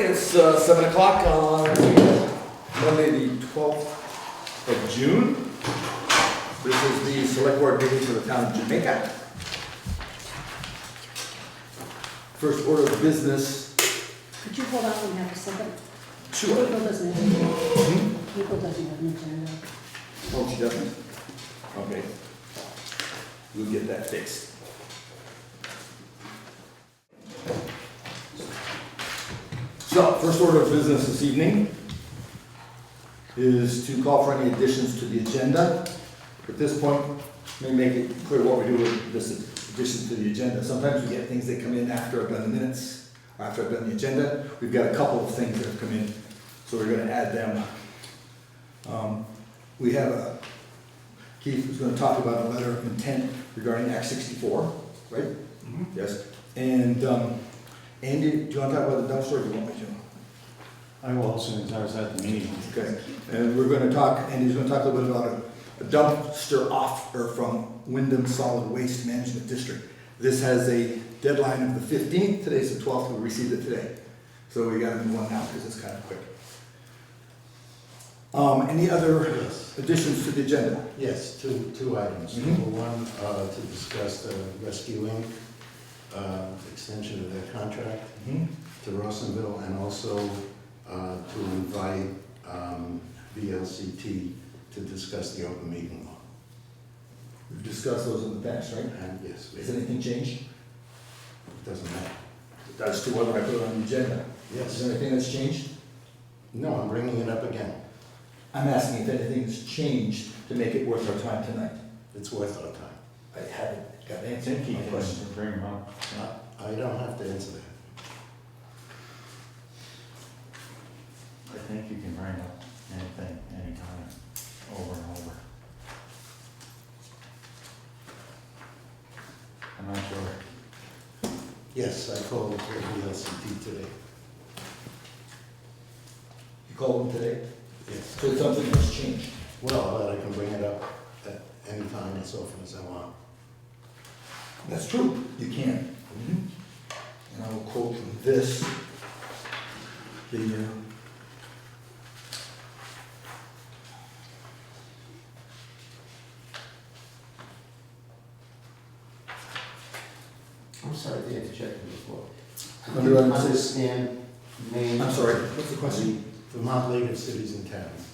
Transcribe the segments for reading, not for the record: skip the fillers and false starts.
it's 7 o'clock on Monday the 12th of June. This is the select board meeting for the town of Jamaica. First order of business. Could you hold off and have a second? Sure. People doesn't have, people doesn't have an agenda. Oh, she doesn't? Okay. We'll get that fixed. So, first order of business this evening is to call for any additions to the agenda. At this point, let me make it clear what we do with this addition to the agenda. Sometimes we get things that come in after I've done the minutes, or after I've done the agenda. We've got a couple of things that have come in, so we're going to add them. We have Keith is going to talk about a letter of intent regarding Act 64, right? Mm-hmm. Yes. And Andy, do you want to talk about the dumpster, or do you want me to? I will, as soon as I was at the meeting. Okay. And we're going to talk, Andy's going to talk a little bit about a dumpster offer from Wyndham Solid Waste Management District. This has a deadline of the 15th. Today's the 12th. We received it today. So we got to move on now because it's kind of quick. Any other additions to the agenda? Yes, two items. Mhm. Number one, to discuss the Rescue Inc. Extension of their contract to Rawsonville, and also to invite VLCT to discuss the open meeting law. We've discussed those in the past, right? And yes, Has anything changed? it doesn't matter. As to whether I put it on the agenda. Yes. Is there anything that's changed? No, I'm bringing it up again. I'm asking if anything has changed to make it worth our time tonight. It's worth our time. I haven't got an I answer think to you my can question. bring them up. I don't have to answer that. I think you can bring up anything, anytime, over and over. I'm not sure. Yes, I called the VLCT today. You called them today? Yes. So something has changed. Well, I can bring it up at any time, as often as I want. That's true. You can. And I will quote from this. I'm sorry, they had to check the report. Under item six. Understand name. I'm sorry, what's the question? Vermont League of Cities and Towns.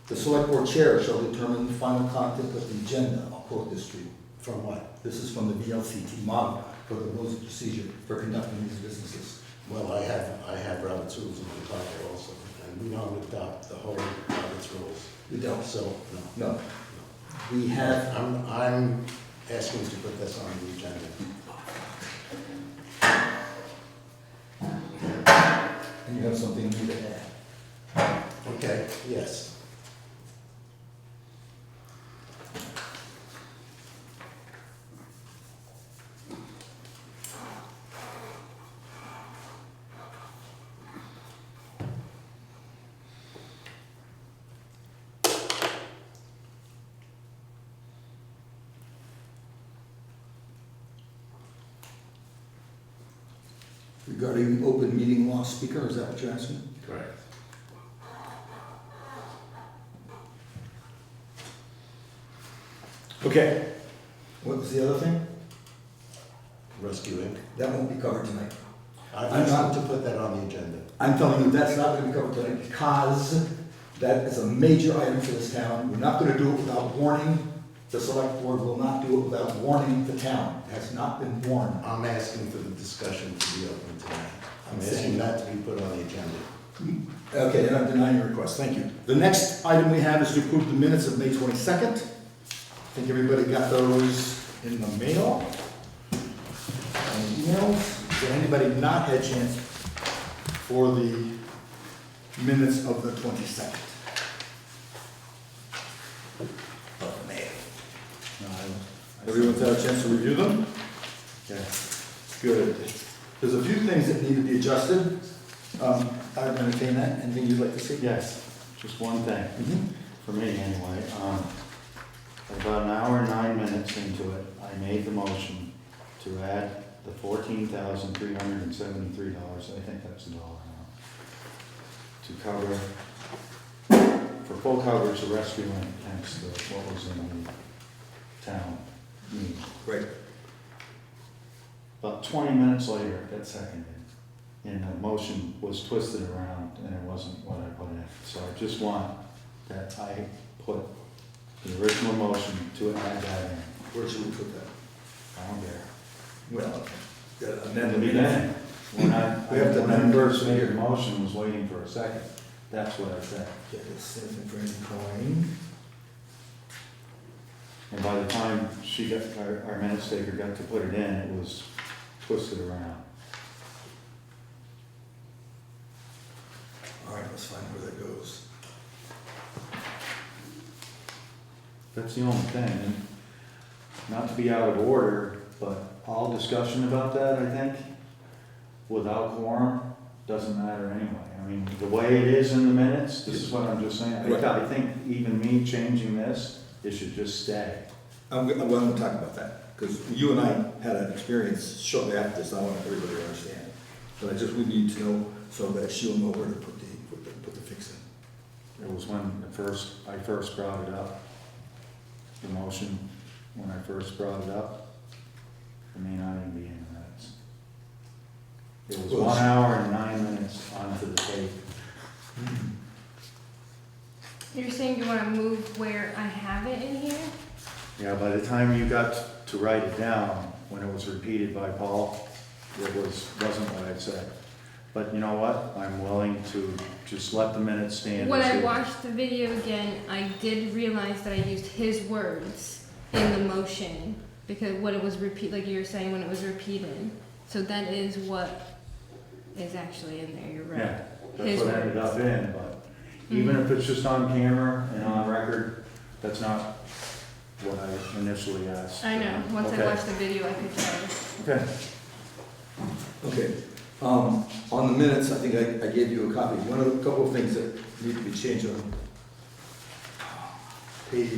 The select board chair shall determine the final content of the agenda. I'll quote this to you. From what? This is from the VLCT model for the rules of procedure for conducting these businesses. Well, I have Robert's rules in my pocket also, and we don't adopt the whole Robert's rules. You don't? So, no. No. We have, I'm asking to put this on the agenda. and you have something new to add. Okay, yes. Regarding open meeting law speaker, is that what you're asking? Correct. Okay. What was the other thing? Rescue Inc. That won't be covered tonight. I've I'm not- asked them to put that on the agenda. I'm telling you, that's not going to be covered tonight because that is a major item for this town. We're not going to do it without warning. The select board will not do it without warning the town. It has not been warned. I'm asking for the discussion to be open tonight. I'm saying- asking that to be put on the agenda. Okay, and I'm denying your request. Thank you. The next item we have is to approve the minutes of May 22nd. I think everybody got those in the mail and emails. Did anybody not had a chance for the minutes of the 22nd? Of May. Everyone's had a chance to review them? Yeah. Good. There's a few things that need to be adjusted. I would entertain that. Anything you'd like to see? Yes, just one thing, Mhm. for me anyway. About an hour and 9 minutes into it, I made the motion to add the $14,373, I think that's the dollar amount, to cover, for full coverage, the rescue link, thanks to what was in the town meeting. Great. About 20 minutes later, it got seconded, and the motion was twisted around, and it wasn't what I put in. So I just want that I put the original motion to add that in. Where should we put that? I don't care. Well, In amend the the beginning, minutes. when I We have to when I amend first made the motion, was waiting for a second. That's what I said. Okay, citizen for any coin. And by the time she got, our minutes taker got to put it in, it was twisted around. All right, let's find where that goes. That's the only thing, and not to be out of order, but all discussion about that, I think, without quorum, doesn't matter anyway. I mean, the way it is in the minutes, this is what I'm just saying, I think even me changing this, it should just stay. I'm going to talk about that, because you and I had an experience shortly after this, I want everybody to understand. But we need to know so that she'll know where to put the fix in. It was when I first brought it up, the motion, when I first brought it up, it may not even be in the minutes. It was 1 hour and 9 minutes onto the tape. You're saying you want to move where I have it in here? Yeah, by the time you got to write it down, when it was repeated by Paul, it wasn't what I said. But you know what? I'm willing to just let the minutes stand. When as I they- watched the video again, I did realize that I used his words in the motion because what it was like you were saying when it was repeated. So that is what is actually in there. You're right. Yeah, that's His what ended up in, but even if it's just on camera and on record, that's not what I initially asked. I know. Once Okay. I watched the video, I could tell. Okay. Okay, on the minutes, I think I gave you a copy. A couple of things that need to be changed on page,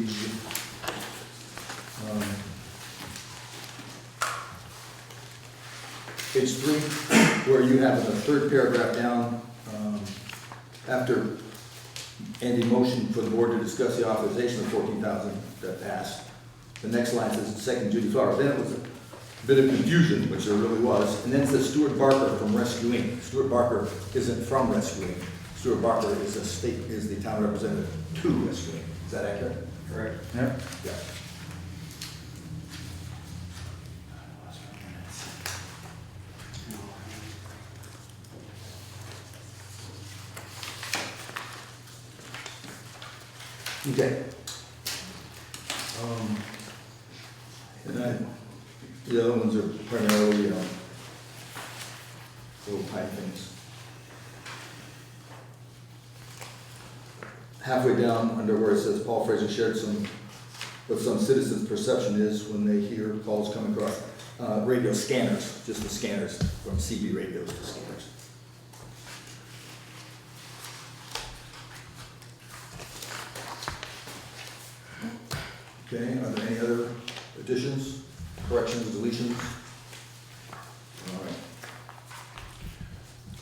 page 3, where you have in the third paragraph down, after Andy motioned for the board to discuss the authorization of 14,000 that passed. The next line says second Judy Flowers. Then it was a bit of confusion, which there really was, and then it says Stuart Barker from Rescue Inc. Stuart Barker isn't from Rescue Inc. Stuart Barker is the town representative to Rescue Inc. Is that accurate? Correct. Yep. Yeah. Okay. And the other ones are primarily little tiny things. Halfway down, under where it says Paul Fraser shared what some citizens' perception is when they hear calls come across radio scanners, just the scanners, from CB radios to scanners. Okay, are there any other additions, corrections, deletions? All right.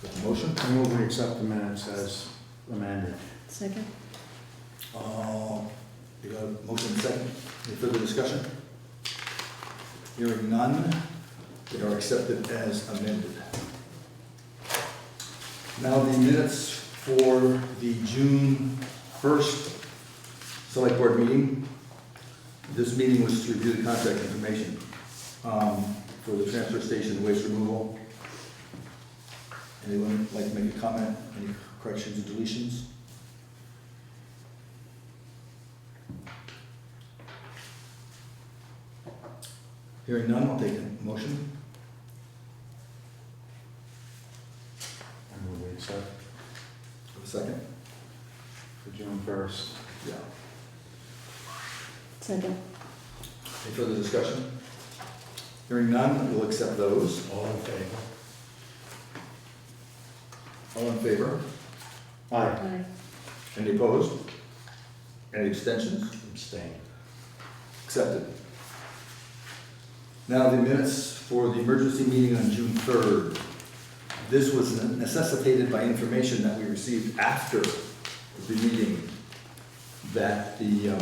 Got the motion? I move we accept the minutes as amended. Second? You got a motion and a second. Any further discussion? Hearing none, they are accepted as amended. Now the minutes for the June 1st Select Board meeting. This meeting was to review the contract information for the transfer station waste removal. Anyone like to make a comment? Any corrections or deletions? Hearing none, I'll take a motion. I move we accept A second? for June 1st. Yeah. Second. Any further discussion? Hearing none, we'll accept those. All in favor? All in favor? Aye. Aye. Any opposed? Any abstentions? Abstain. Accepted. Now the minutes for the emergency meeting on June 3rd. this was necessitated by information that we received after the meeting, that the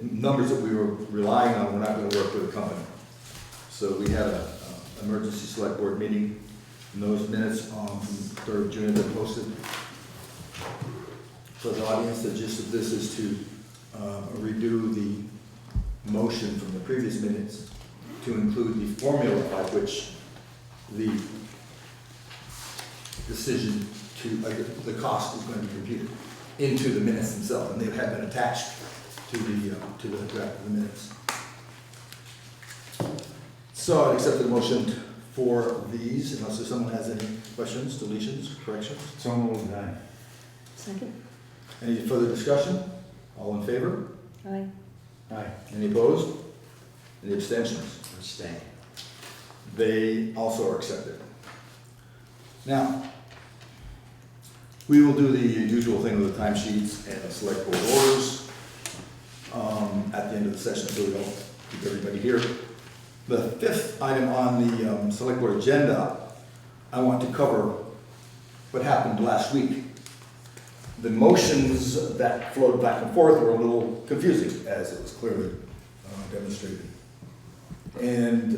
numbers that we were relying on were not going to work for the company. So we had a emergency select board meeting, and those minutes from 3rd June have been posted. For the audience, the gist of this is to redo the motion from the previous minutes to include the formula by which the decision to, the cost is going to be computed into the minutes themselves, and they have been attached to the draft of the minutes. So I accept the motion for these, unless someone has any questions, deletions, corrections. So moved, aye. Second? Any further discussion? All in favor? Aye. Aye. Any opposed? Any abstentions? Abstain. They also are accepted. Now, we will do the usual thing with the timesheets and the select board orders at the end of the session, so we don't keep everybody here. The fifth item on the select board agenda, I want to cover what happened last week. The motions that flowed back and forth were a little confusing, as it was clearly demonstrated. And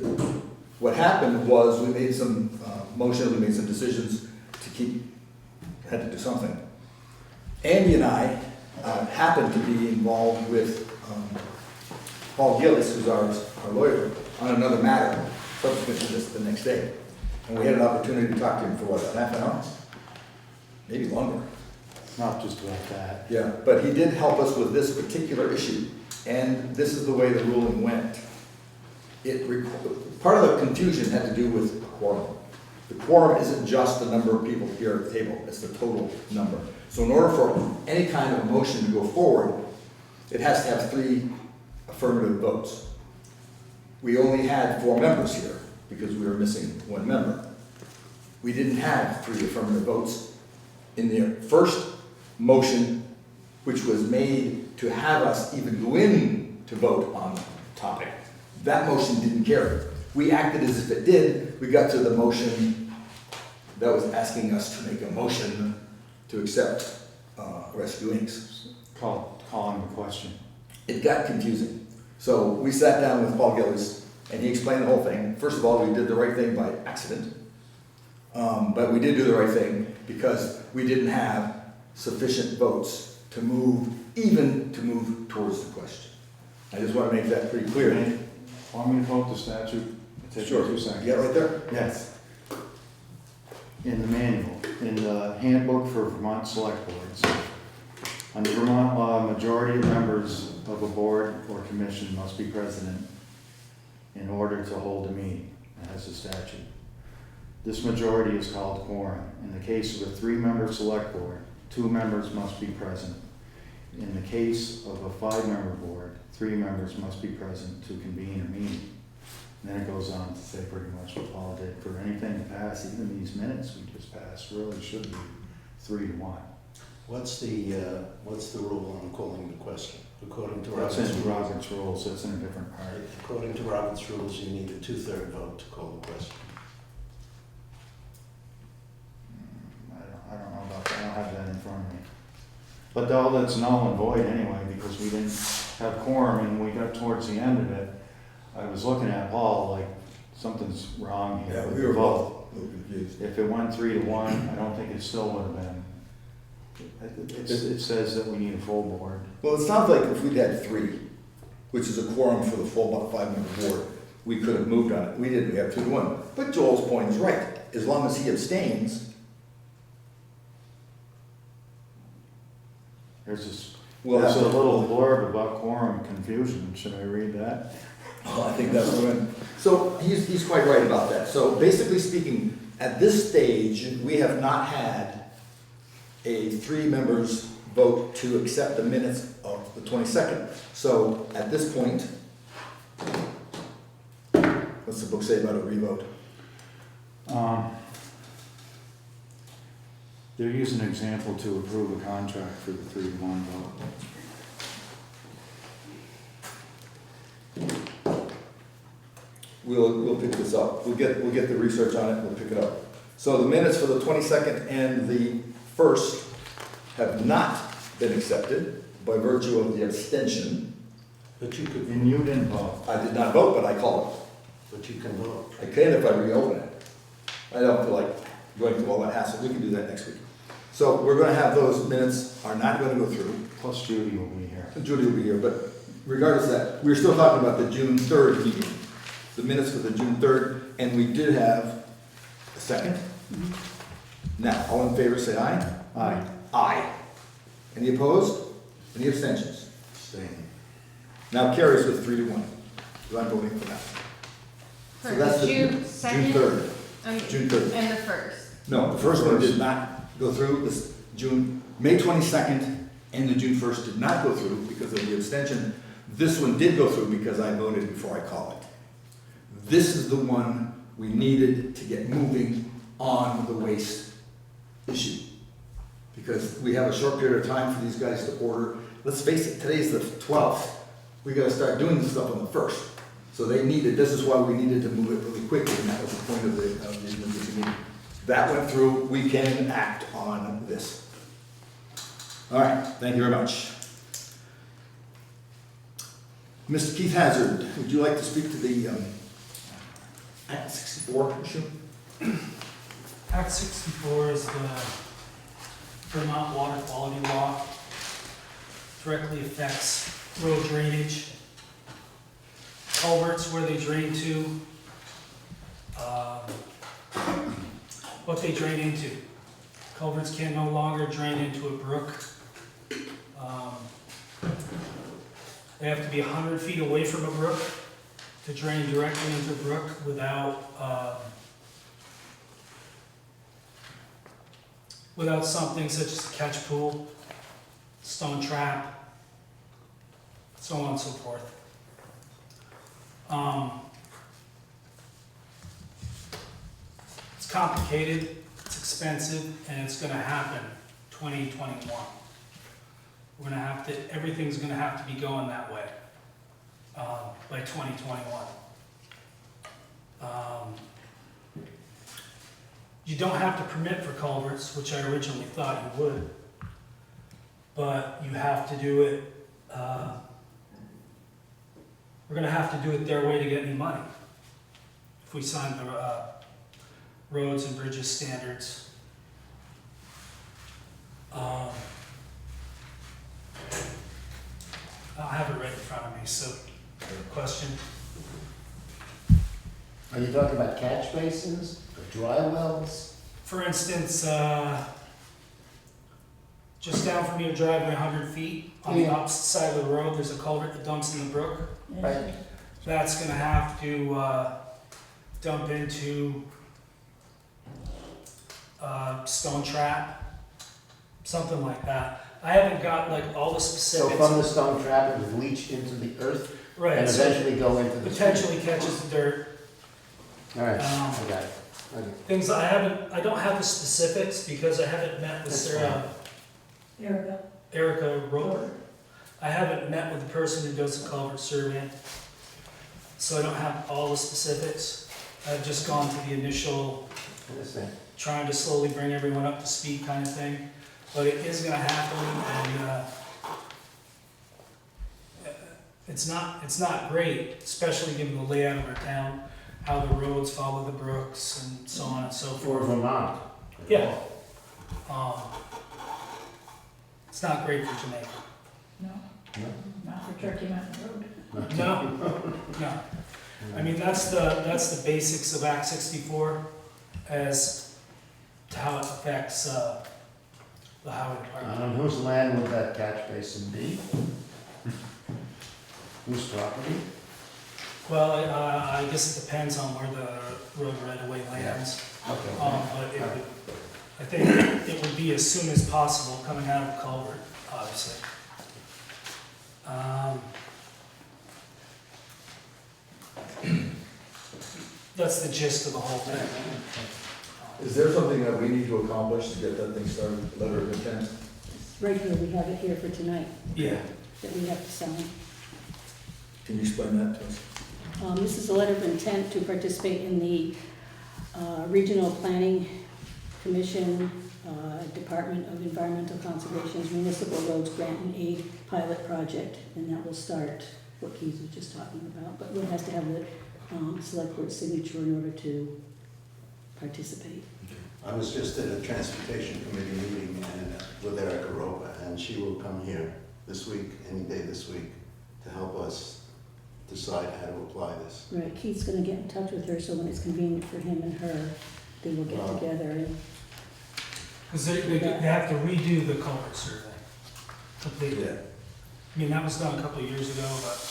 what happened was we made some motions, we made some decisions to had to do something. Andy and I happened to be involved with Paul Gillis, who's our lawyer, on another matter subsequent to this the next day. And we had an opportunity to talk to him for what, half an hour? Part longer. Not just about that. Yeah, but he did help us with this particular issue, and this is the way the ruling went. Part of the confusion had to do with quorum. The quorum isn't just the number of people here at the table, it's the total number. So in order for any kind of motion to go forward, it has to have 3 affirmative votes. We only had 4 members here because we were missing 1 member. We didn't have 3 affirmative votes in the first motion, which was made to have us even go in to vote on the topic. That motion didn't carry. We acted as if it did. We got to the motion that was asking us to make a motion to accept Rescue Inc.'s. Calling the question. It got confusing. So we sat down with Paul Gillis, and he explained the whole thing. First of all, we did the right thing by accident. But we did do the right thing because we didn't have sufficient votes to move towards the question. I just want to make that pretty clear. Want me to quote the statute? It takes me Sure. 2 seconds. You got it right there? Yes. In the manual, in the handbook for Vermont Select Boards, under Vermont law, a majority of members of a board or commission must be present in order to hold a meeting. That's the statute. This majority is called quorum. In the case of a 3-member select board, 2 members must be present. In the case of a 5-member board, 3 members must be present to convene a meeting. And then it goes on to say pretty much what Paul did. For anything to pass, even these minutes we just passed, really should be 3-1. What's the rule on calling the question? According to That's Robert's in rules, Robert's rules, it's in a different part. according to Robert's rules, you need a 2/3 vote to call the question. I don't know about that, I don't have that in front of me. But all that's null and void anyway, because we didn't have quorum and we got towards the end of it. I was looking at Paul like, something's wrong here Yeah, with we the were vote. both a little confused. If it went 3-1, I don't think it still would have been. It says that we need a full board. Well, it sounds like if we'd had 3, which is a quorum for the full 5-member board, we could have moved on it. We didn't, we have 2-1. But Joel's point is right. As long as he abstains, There's we'll a have to. little blurb about quorum confusion. Should I read that? Oh, I think that's when. So he's quite right about that. So basically speaking, at this stage, we have not had a 3 members vote to accept the minutes of the 22nd. So at this point, what's the book say about a revote? They're using an example to approve a contract for the 3-1 vote. We'll pick this up. We'll get the research on it. We'll pick it up. So the minutes for the 22nd and the 1st have not been accepted by virtue of the abstention. But you could, And you didn't vote. I did not vote, but I called but you can vote. it. I can if I reopen it. I don't feel like going through all that hassle. We can do that next week. So we're gonna have those minutes are not gonna go through. Plus Judy will be here. Judy will be here, but regardless of that, we're still talking about the June 3rd meeting. The minutes for the June 3rd, and we did have a second. Now, all in favor, say aye. Aye. Aye. Any opposed? Any abstentions? Staying. Now carries with 3-1, because I'm voting for that. So that's For the June 2nd? June 3rd. June 3rd. And the 1st. No, the first one did not go through, this May 22nd and the June 1st did not go through because of the abstention. This one did go through because I voted before I called it. This is the one we needed to get moving on the waste issue. Because we have a short period of time for these guys to order. Let's face it, today's the 12th. We gotta start doing this stuff on the 1st. So they needed, this is why we needed to move it really quickly, and that was the point of the emergency meeting. That went through, we can act on this. All right, thank you very much. Mr. Keith Hazard, would you like to speak to the Act 64 issue? Act 64 is the Vermont Water Quality Law. Directly affects road drainage, culverts where they drain to, what they drain into. Culverts can no longer drain into a brook. They have to be 100 feet away from a brook to drain directly into a brook without something such as a catch pool, stone trap, so on and so forth. It's complicated, it's expensive, and it's gonna happen 2021. We're gonna have to, everything's gonna have to be going that way by 2021. You don't have to permit for culverts, which I originally thought you would, but you have to do it, we're gonna have to do it their way to get any money. If we sign the roads and bridges standards. I'll have it right in front of me, so, question? Are you talking about catch basins or dry wells? For instance, just down from your driveway 100 feet, on the Yeah. opposite side of the road, there's a culvert that dumps in the brook. Right. That's gonna have to dump into stone trap, something like that. I haven't got like all the So specifics. from the stone trap, it would leach into the earth Right, and so eventually go into the. potentially catches the dirt. All right, Um, I got it. Okay. Things I don't have the specifics because I haven't met with That's Sarah, Erica Roper. I haven't met with the person who does the culvert survey, so I don't have all the specifics. I've just gone through the initial, Understand. trying to slowly bring everyone up to speed kind of thing. But it is gonna happen, and it's not great, especially given the layout of our town, how the roads follow the brooks and so on and so For forth. Vermont. Yeah. It's not great for Jamaica. No, No? not for Turkey Mountain Road. No, no. I mean, that's the basics of Act 64 as to how it affects the highway department. On whose land would that catch basin be? Whose property? Well, I guess it depends on where the road right-of-way lands. Okay. But it would, I think it would be as soon as possible coming out of the culvert, obviously. That's the gist of the whole thing. Is there something that we need to accomplish to get that thing started, letter of intent? Right here, we have it here for tonight, Yeah. that we have to sign. Can you explain that to us? This is a letter of intent to participate in the regional planning Commission, Department of Environmental Conservation's Municipal Roads Grant and Aid Pilot Project, and that will start what Keith was just talking about, but one has to have the select board signature in order to participate. I was just at a transportation committee meeting with Erica Ropa, and she will come here this week, any day this week, to help us decide how to apply this. Right, Keith's gonna get in touch with her, so when it's convenient for him and her, they will get together and, Because they have to redo the culvert survey completely. Yeah. I mean, that was done a couple of years ago, but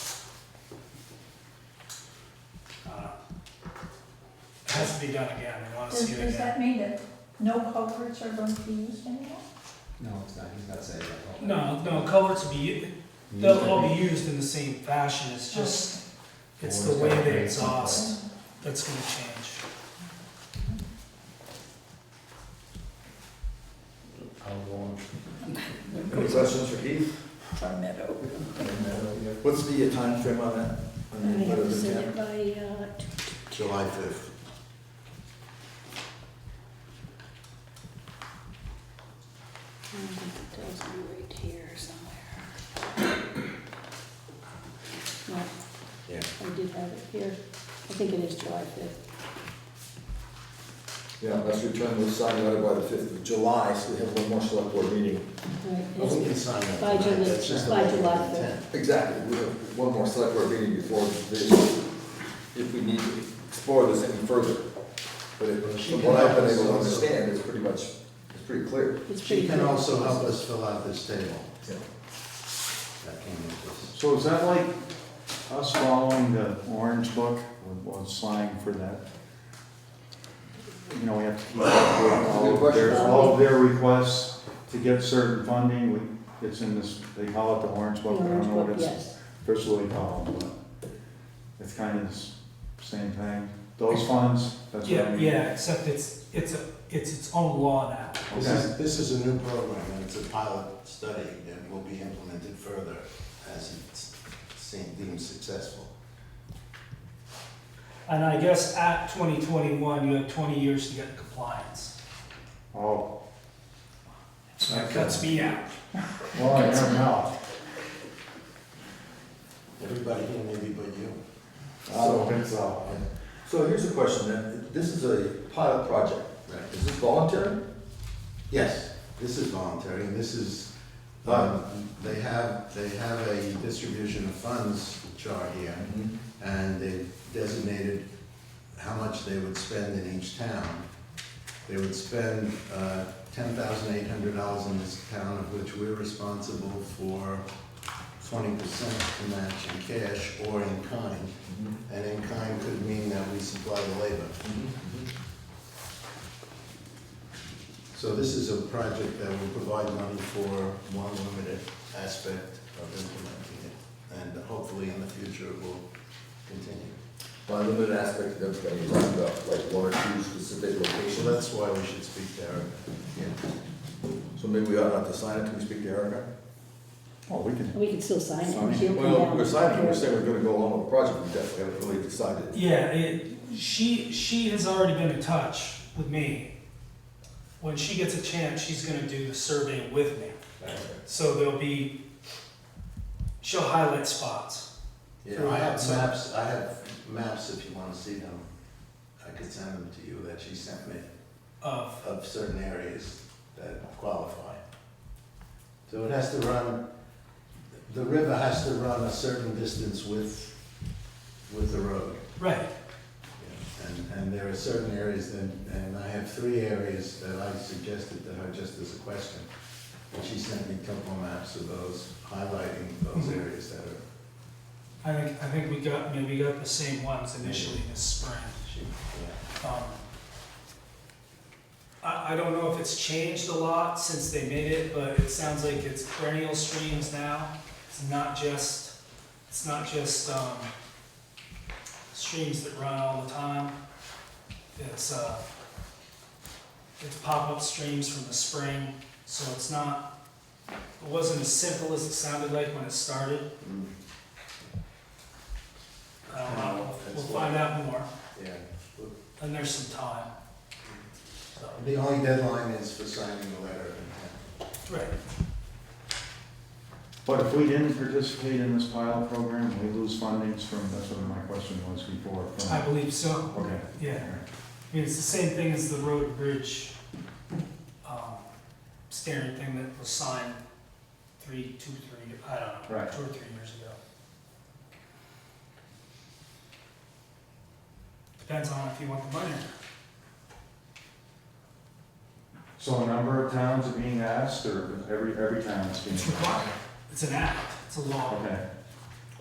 it has to be done again. They want to see it Does again. that mean that no culverts are going to be used anymore? No, it's not, he's not saying that. No, culverts will be, they'll all be used in the same fashion. It's just, it's the way they exhaust that's gonna change. I'll go on. Any questions for Keith? From Meadow. What's the time frame on that? On the I have letter to of send intent? it by, July 5th. I think it tells me right here somewhere. No, Yeah. I did have it here. I think it is July 5th. Yeah, let's return the signing letter by the 5th of July, so we have one more select board meeting. Right, Well, we can it's sign that by tonight. July- That's just a by letter of July intent. Exactly, we have one more select board meeting before this, if we need to explore this any further. But from what I've been able to understand, it's pretty much, it's pretty clear. It's She pretty can clear. also help us fill out this table. Yeah. That came with this. So is that like us following the Orange Book, or slang for that? You know, we have to keep up with all of their requests to get certain funding. It's in this, they call it the Orange The Book. I Orange don't know what Book, it's yes. officially called, but it's kind of the same thing. Those funds, that's what I Yeah, mean. yeah, except it's its own law now. This is a new program, and it's a pilot study that will be implemented further as it's deemed successful. And I guess at 2021, you have 20 years to get compliance. Oh, That cuts me out. well, I never know. Everybody here, maybe but you. I don't think so. So here's a question then, this is a pilot project, Right. is this voluntary? Yes, this is voluntary, and this is, they have a distribution of funds chart here, and they've designated how much they would spend in each town. They would spend $10,800 in this town, of which we're responsible for 20% to match in cash or in kind. And in kind could mean that we supply the labor. So this is a project that will provide money for one limited aspect of implementing it, and hopefully in the future it will continue. By limited aspect, that's what you're talking about, like one or two specific So locations. that's why we should speak to Eric. So maybe we ought not to sign it till we speak to Erica? Oh, we can. We can still sign it, Sign it. she'll come down. Well, we're signing, we're saying we're gonna go along with the project, we definitely haven't really decided. Yeah, she has already been in touch with me. When she gets a chance, she's gonna do the survey with me. So she'll highlight spots. Yeah, I have maps if you wanna see them. I could send them to you that she sent me of certain areas that qualify. So it has to run, the river has to run a certain distance with the road. Right. Yeah, and there are certain areas, and I have 3 areas that I suggested to her just as a question. And she sent me a couple of maps of those, highlighting those areas that are, I think we got the same ones initially this spring. yeah. I don't know if it's changed a lot since they made it, but it sounds like it's perennial streams now. It's not just streams that run all the time. It's pop-up streams from the spring, so it wasn't as simple as it sounded like when it started. We'll find out more, Yeah. and there's some time. So, The only deadline is for signing the letter of intent. right. But if we didn't participate in this pilot program, we lose fundings from, that's what my question was before. from- I believe so. Okay. Yeah. I mean, it's the same thing as the road bridge steering thing that was signed I don't know, Right. 2 or 3 years ago. Depends on if you want the money. So a number of towns are being asked, or every town is being It's asked? required. It's an act, it's a law. Okay.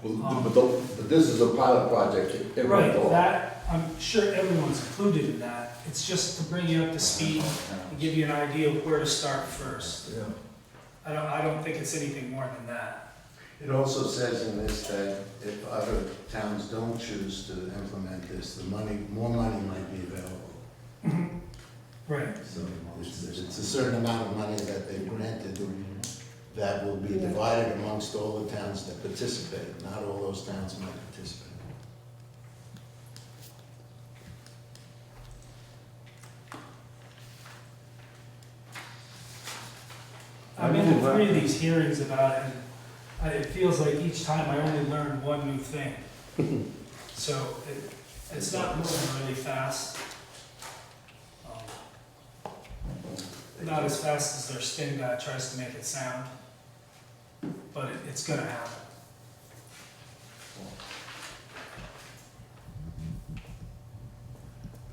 But this is a pilot project. Right, that, I'm sure everyone's included in that. It's just to bring you up to speed and give you an idea of where to start first. Yeah. I don't think it's anything more than that. It also says in this that if other towns don't choose to implement this, more money might be available. Right. So it's a certain amount of money that they've granted that will be divided amongst all the towns that participate. Not all those towns might participate. I've been to 3 of these hearings about it, and it feels like each time I only learn one new thing. So it's not moving really fast. Not as fast as their spin guy tries to make it sound, but it's gonna happen.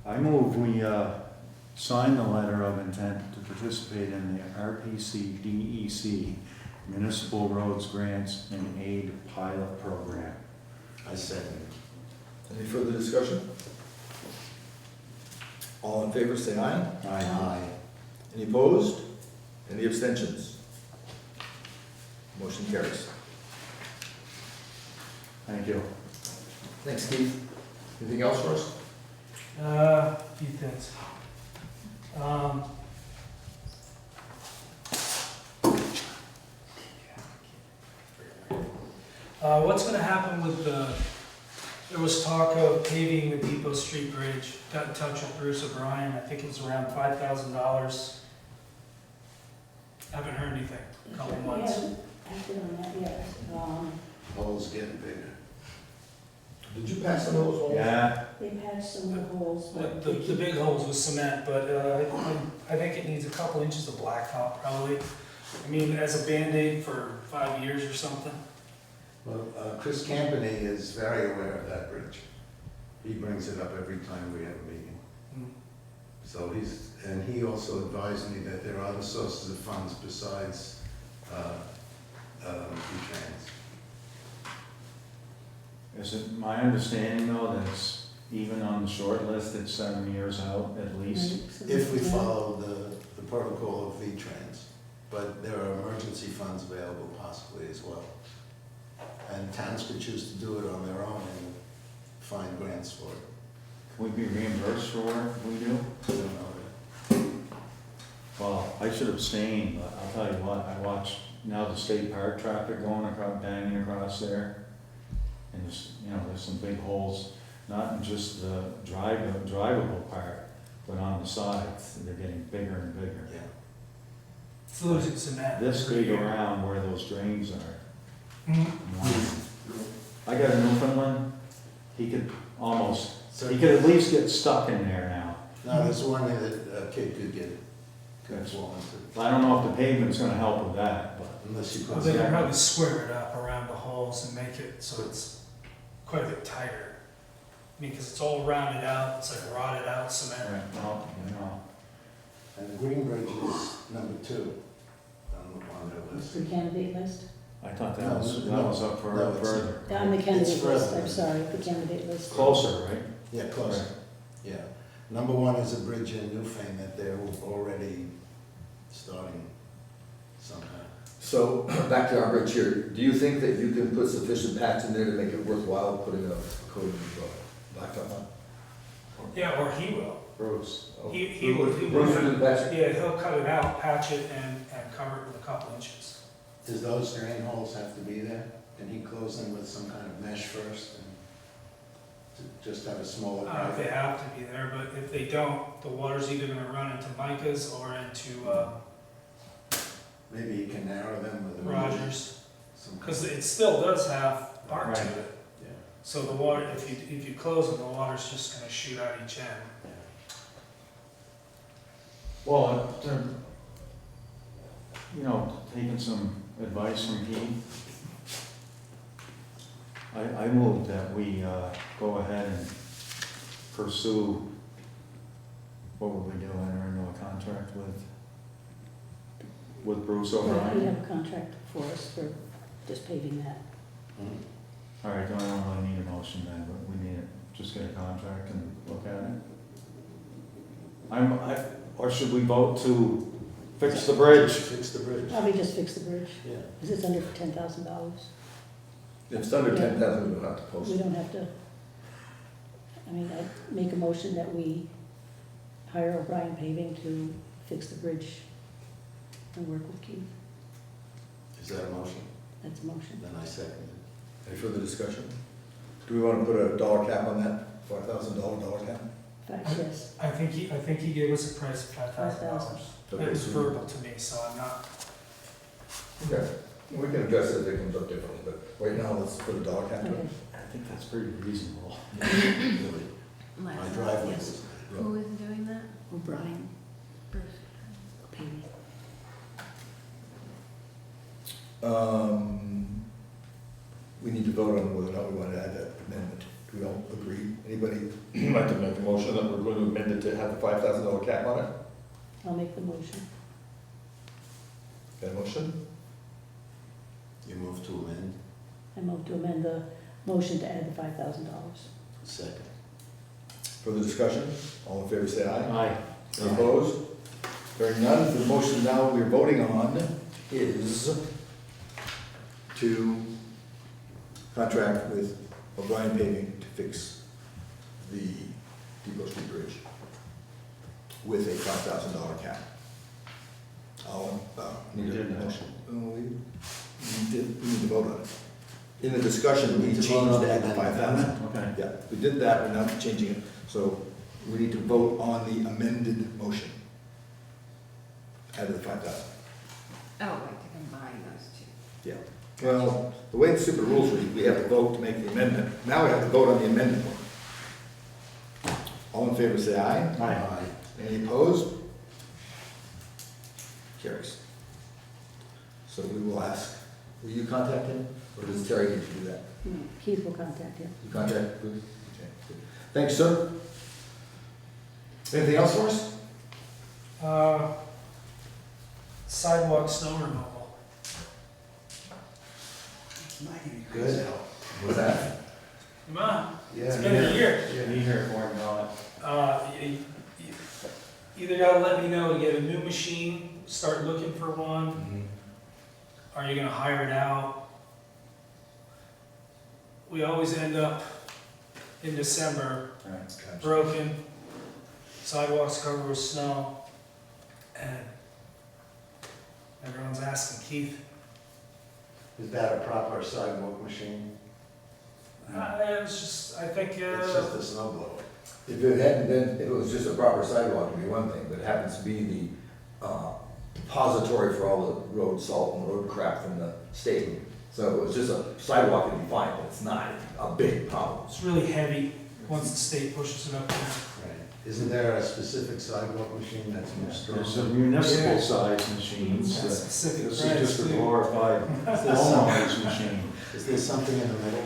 I move we sign the letter of intent to participate in the RPC DEC Municipal Roads Grants and Aid Pilot Program. I second. Any further discussion? All in favor, say aye. Aye. Any opposed? Any abstentions? Motion carries. Thank you. Thanks, Keith. Anything else for us? A few things. What's gonna happen with there was talk of paving the Depot Street Bridge. Got in touch with Bruce O'Brien, I think it was around $5,000. Haven't heard anything, a couple We months. haven't acted on that yet. Hole's getting bigger. Did you pass some of those holes? Yeah, They've had some of the holes, But but the big holes with cement, but I think it needs a couple inches of blacktop probably. I mean, as a Band-Aid for 5 years or something. Well, Chris Campany is very aware of that bridge. He brings it up every time we have a meeting. Mm. So he also advised me that there are other sources of funds besides V-Trans. is it my understanding though that it's even on the short list, it's 7 years out at least? If we follow the protocol of V-Trans, but there are emergency funds available possibly as well. And towns could choose to do it on their own and find grants for it. Can we be reimbursed for what we do? I don't know. Well, I should abstain, but I'll tell you what, I watched now the state park traffic going across, banging across there. And there's, there's some big holes, not in just the drivable part, but on the sides. They're getting bigger and bigger. Yeah. It's losing cement. This every big year. around where those drains are. Mhm. I got a Newfoundland, he could So he could at least get stuck in there now. No, there's one that a kid could fall into, I don't know if the pavement's gonna help with that, but. unless you Well, put. they can probably square it up around the holes and make it so it's quite a bit tighter. I mean, because it's all rounded out, it's like rotted out cement. Right, well, And the Green Bridge is number 2 on their it's list. the candidate list. I thought that No, was up for no, it's- further. On the candidate list, further. I'm sorry, the candidate list. Closer, right? Yeah, close. Yeah. Number 1 is a bridge in Newfane that they're already starting sometime. So, back to our bridge here, do you think that you can put sufficient patch in there to make it worthwhile putting a coat of blacktop on? Yeah, or he will. Bruce. He will. Bruce will do the patching? Yeah, he'll cut it out, patch it, and cover it with a couple inches. Does those drain holes have to be there? Can he close them with some kind of mesh first? To just have a smaller If they private? have to be there, but if they don't, the water's either gonna run into Micah's or into Maybe you can narrow them with a. Rogers. Some. Because it still does have arc to Right. it. Yeah. So the water, if you close it, the water's just gonna shoot out each end. Well, taking some advice from Keith, I move that we go ahead and pursue, what would we do, enter into a contract with Bruce We O'Brien? have a contract for us for just paving that. Mhm. All right, don't really need a motion then, but we need to just get a contract and look at it. Or should we vote to fix the bridge? Fix the bridge. Probably just fix the bridge, Yeah. because it's under $10,000. If it's under 10,000, we don't have to post We it. don't have to, I mean, I make a motion that we hire O'Brien Paving to fix the bridge and work with Keith. Is that a motion? That's a motion. Then I second it. Any further discussion? Do we want to put a dollar cap on that, $5,000 dollar cap? In fact, yes, I think he gave us a price of $5,000. It was Okay, verbal to me, so I'm not. Okay, we can address it if it comes up differently, but right now, let's put a dollar cap on okay. it. I think that's pretty reasonable. Really, my driveway Yes. was. Who is doing that? O'Brien Bruce. Paving. We need to vote on whether or not we want to add that amendment. Do we all agree? Anybody like to make a motion that we're going to amend it to have the $5,000 cap on it? I'll make the motion. Got a motion? You move to amend? I move to amend the motion to add the $5,000. Second. Further discussion? All in favor, say aye. Aye. Any opposed? Hearing none, the motion now we're voting on is to contract with O'Brien Paving to fix the Depot Street Bridge with a $5,000 cap. Need We a did that. motion? We need to vote on it. In the discussion, we need to changed vote on that to the 5,000. Okay. Yeah, we did that, we're not changing it, so we need to vote on the amended motion. Add the 5,000. Oh, like to combine those two. Yeah. Well, the way the super rules read, we have to vote to make the amendment. Now we have to vote on the amended one. All in favor, say aye. Aye. Any opposed? Carries. So we will ask, will you contact him, or does Terry need to do that? Keith will contact you. You contact Bruce? Okay, good. Thanks, sir. Anything else for us? Sidewalk snow removal. Good. What's that? Come on, it's Yeah. been a year. Be here for it, not. You either gotta let me know to get a new machine, start looking for one, or you're gonna hire it out. We always end up in December Right. broken, sidewalks covered with snow, and everyone's asking Keith, Is that a proper sidewalk machine? it was just, I think, It's just a snow blower. If it hadn't been, if it was just a proper sidewalk, it'd be one thing, but it happens to be the depository for all the road salt and road crap from the state. So if it was just a sidewalk, it'd be fine, but it's not a big problem. it's really heavy once the state pushes it up there. Right. Isn't there a specific sidewalk machine that's more There's strong? some municipal size machines. That's specific This brands, is just a too. glorified homeowner's machine. Is there something in the middle?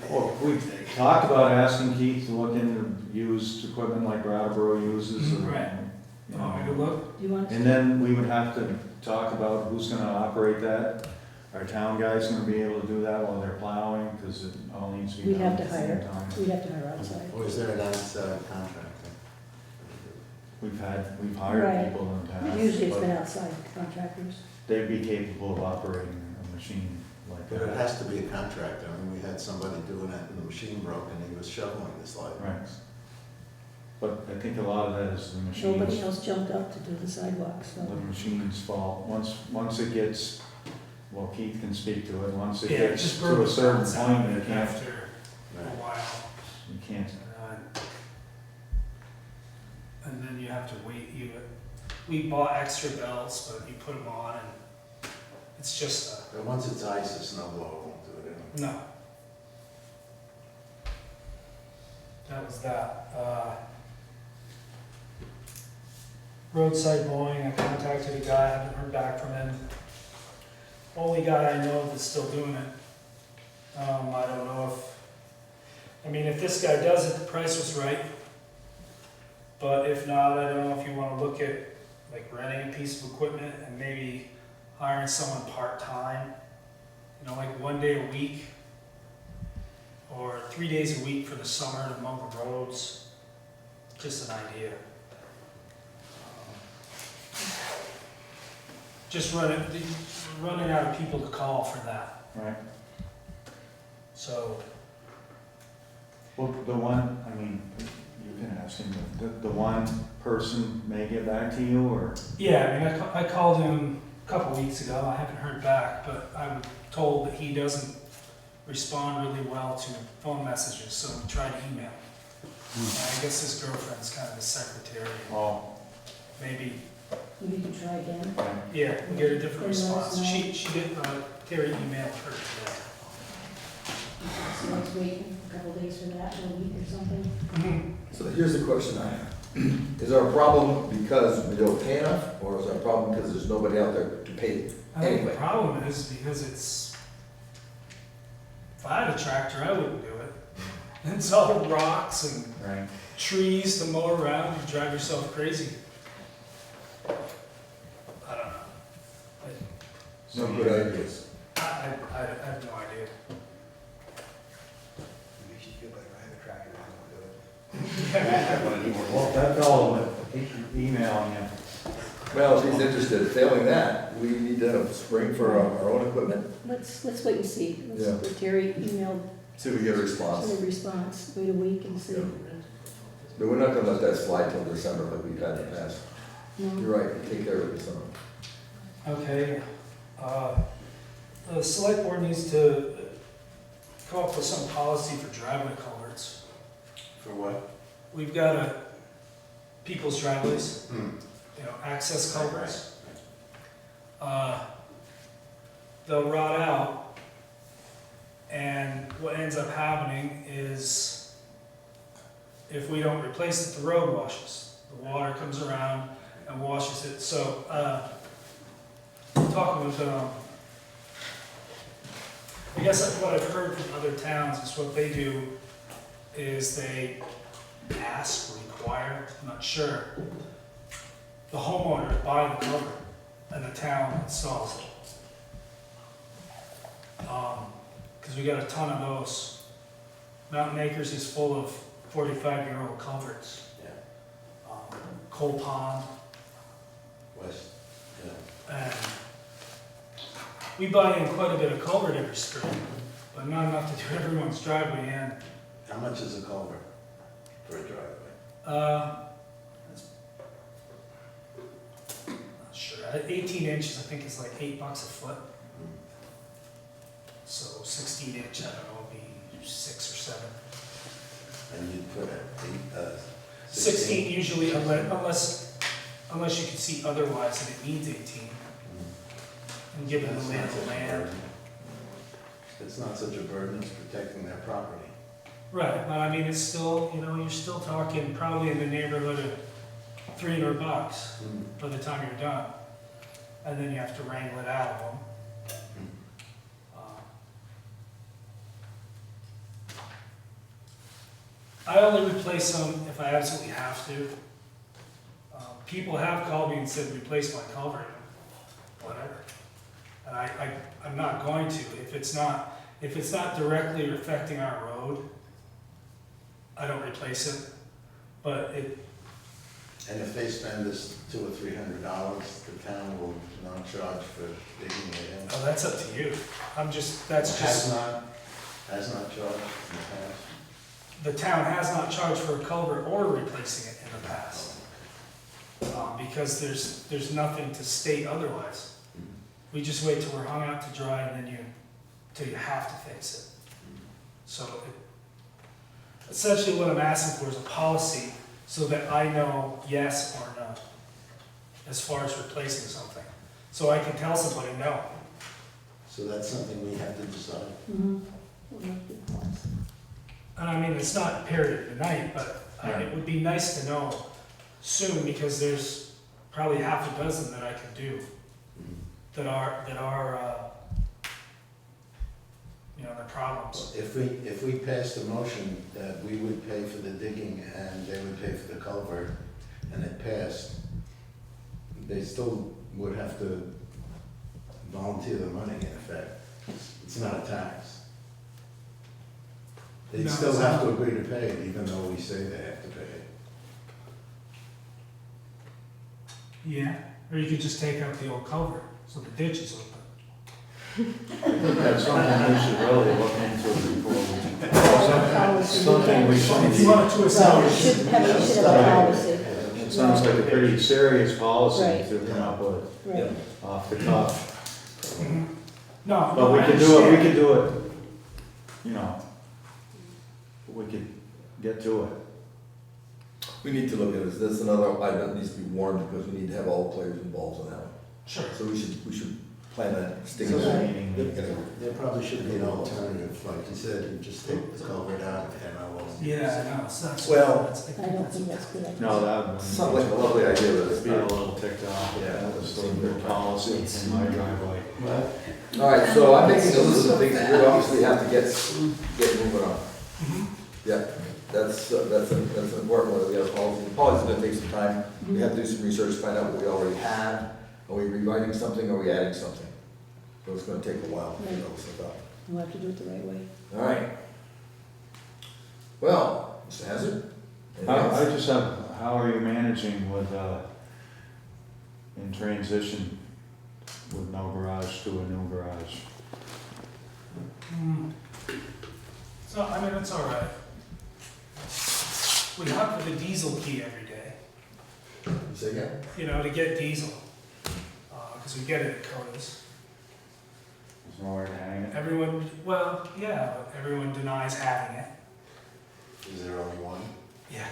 Well, we talked about asking Keith to look into used equipment like Brattleboro uses. or, Right. you You want me to know. look? Do you want? And then we would have to talk about who's gonna operate that. Our town guy's gonna be able to do that while they're plowing, because it all needs to be We'd done have at to the same hire, time. we'd have to hire outside. Or is there an outside contractor? We've Right. hired people in the past. Usually it's but been outside contractors. They'd be capable of operating a machine like But it that. has to be a contractor. I mean, we had somebody doing it and the machine broke and he was shoveling the sidewalks. But I think a lot of that is the Nobody machines, else jumped up to do the sidewalks, the so. machine's fault. Once it gets, well, Keith can speak to it, once it Yeah, gets just to a broke certain down point, it can't. after a Right. while. can't, And then you have to wait, we bought extra belts, but you put them on and it's just But once it's ice, a snow blower won't do it anyway. no. That was that. Roadside mowing, I contacted a guy, haven't heard back from him. Only guy I know that's still doing it. I don't know if this guy does it, the price was right. But if not, I don't know if you wanna look at like renting a piece of equipment and maybe hiring someone part-time. You know, like 1 day a week or 3 days a week for the summer to mow the roads. Just an idea. Just running out of people to call for that. right? So, Well, the one, I mean, you can ask him, the one person may get back to you, or? yeah, I mean, I called him a couple weeks ago. I haven't heard back, but I'm told that he doesn't respond really well to phone messages, so we tried email. And I guess his girlfriend's kind of his secretary. Oh, Maybe, Maybe you can try again. okay. yeah, we get a different Then let us response. know. She did, Terry emailed her today. So let's wait a couple days for that, or a week or something. Mm-hmm. So here's the question I have. Is our problem because we don't pay enough, or is our problem because there's nobody out there to pay? I think Anyway. the problem is because if I had a tractor, I wouldn't do it. It's all rocks and Right. trees to mow around, you drive yourself crazy. I don't know. No good ideas. I have no idea. Makes you feel better, I have a tractor, I don't do it. Well, that's all of it, emailing him. Well, if he's interested, failing that, we need to spring for our own equipment. Let's wait and see. Let's Yeah. let Terry email See if we get a to response. the response, wait a week and see. Yeah. But we're not gonna let that slide till December like we've had in the past. No? You're right, we take care of it in summer. Okay, the select board needs to come up with some policy for driveway culverts. For what? We've got people's driveways, Hmm. access culverts. They'll rot out, and what ends up happening is if we don't replace it, the road washes. The water comes around and washes it. So, talking with, I guess what I've heard from other towns is what they do is they ask, require, I'm not sure, the homeowner to buy the culvert and the town installs it. Because we got a ton of those. Mountain Acres is full of 45-year-old culverts. Yeah, Coal Pond, west, yeah. and we buy in quite a bit of culvert every spring, but not enough to do everyone's driveway in. How much is a culvert for a driveway? Not sure. 18 inches, I think, is like $8 a foot. So 16 inch, I don't know, would be 6 or 7. And you'd put a 16 usually, unless you can see otherwise that it needs 18. And given the That's land not of such a land. burden. It's not such a burden, it's protecting their property. Right, but I mean, it's still, you're still talking probably in the neighborhood of $300 by the time you're done. And then you have to wrangle it out of them. I only replace them if I absolutely have to. People have called me and said, replace my culvert, whatever. And I'm not going to. If it's not directly affecting our road, I don't replace it. But And if they spend this $200 or $300, the town will not charge for digging it in. oh, that's up to you. Has not charged in the past. The town has not charged for a culvert or replacing it in the past. Because there's nothing to state otherwise. We just wait till we're hung out to dry and then till you have to fix it. So Essentially what I'm asking for is a policy so that I know yes or no as far as replacing something. So I can tell somebody no. So that's something we have to decide. Mhm. We'll have to pause. And I mean, it's not period tonight, but it would be nice to know soon because there's probably half a dozen that I can do that are, you know, they're problems. If we passed a motion that we would pay for the digging and they would pay for the culvert, and it passed, they still would have to volunteer the money in effect. It's not a tax. They No, still it's have to not. agree to pay it, even though we say they have to pay it. Yeah, or you could just take out the old culvert, so the ditch is open. I think that's something we should really look into before we, Policy. something we If you should, wanted to Well, we establish. should have a policy. it sounds like a pretty serious policy Right. to come up with Right. off the cuff. Mhm. No, But we I could do it, we understand. could do it, you know, we could get to it. We need to look at it, that's another item that needs to be warned, because we need to have all players involved in that one. Sure. So we should plan on sticking So to that. Meeting. There probably should be an alternative, like you said, you just take the culvert out and I will. Yeah, no, it's not. Well, that's- I don't think that's a good idea. No, that would. Sounds like a lovely idea, but It'd it's be a not. little ticked off, Yeah. yeah, that was still a good policy in my driveway. All right, so I'm making a list of things that we obviously have to get moving on. Mhm. Yeah, that's an important one, we have a policy, the policy's gonna take some time, we have to do some research, find out what we already have, are we rewriting something, are we adding something? So it's gonna take a while to figure all this stuff out. We'll have to do it the right way. All right. Well, Mr. Hazard? anything I else? just have, how are you managing with, in transition with no garage to a new garage? So, I mean, it's all right. We hunt for the diesel key every day, Say again? you know, to get diesel. Because we get it at Coda's. There's nowhere to hang it. Everyone, well, yeah, but everyone denies having it. Is there only one? Yeah.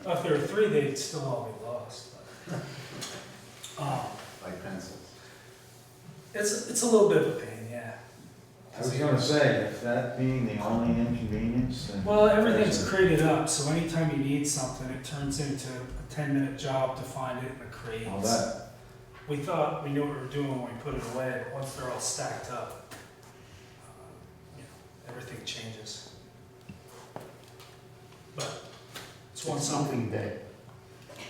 Well, if there were three, they'd still all be lost. But, Like pencils? it's a little bit of a pain, yeah. I was gonna say, if that being the only inconvenience, then. Well, everything's crated up, so anytime you need something, it turns into a 10-minute job to find it in the crates. All that, We thought we knew what we were doing when we put it away, but once they're all stacked up, you know, everything changes. But it's one something. Moving day.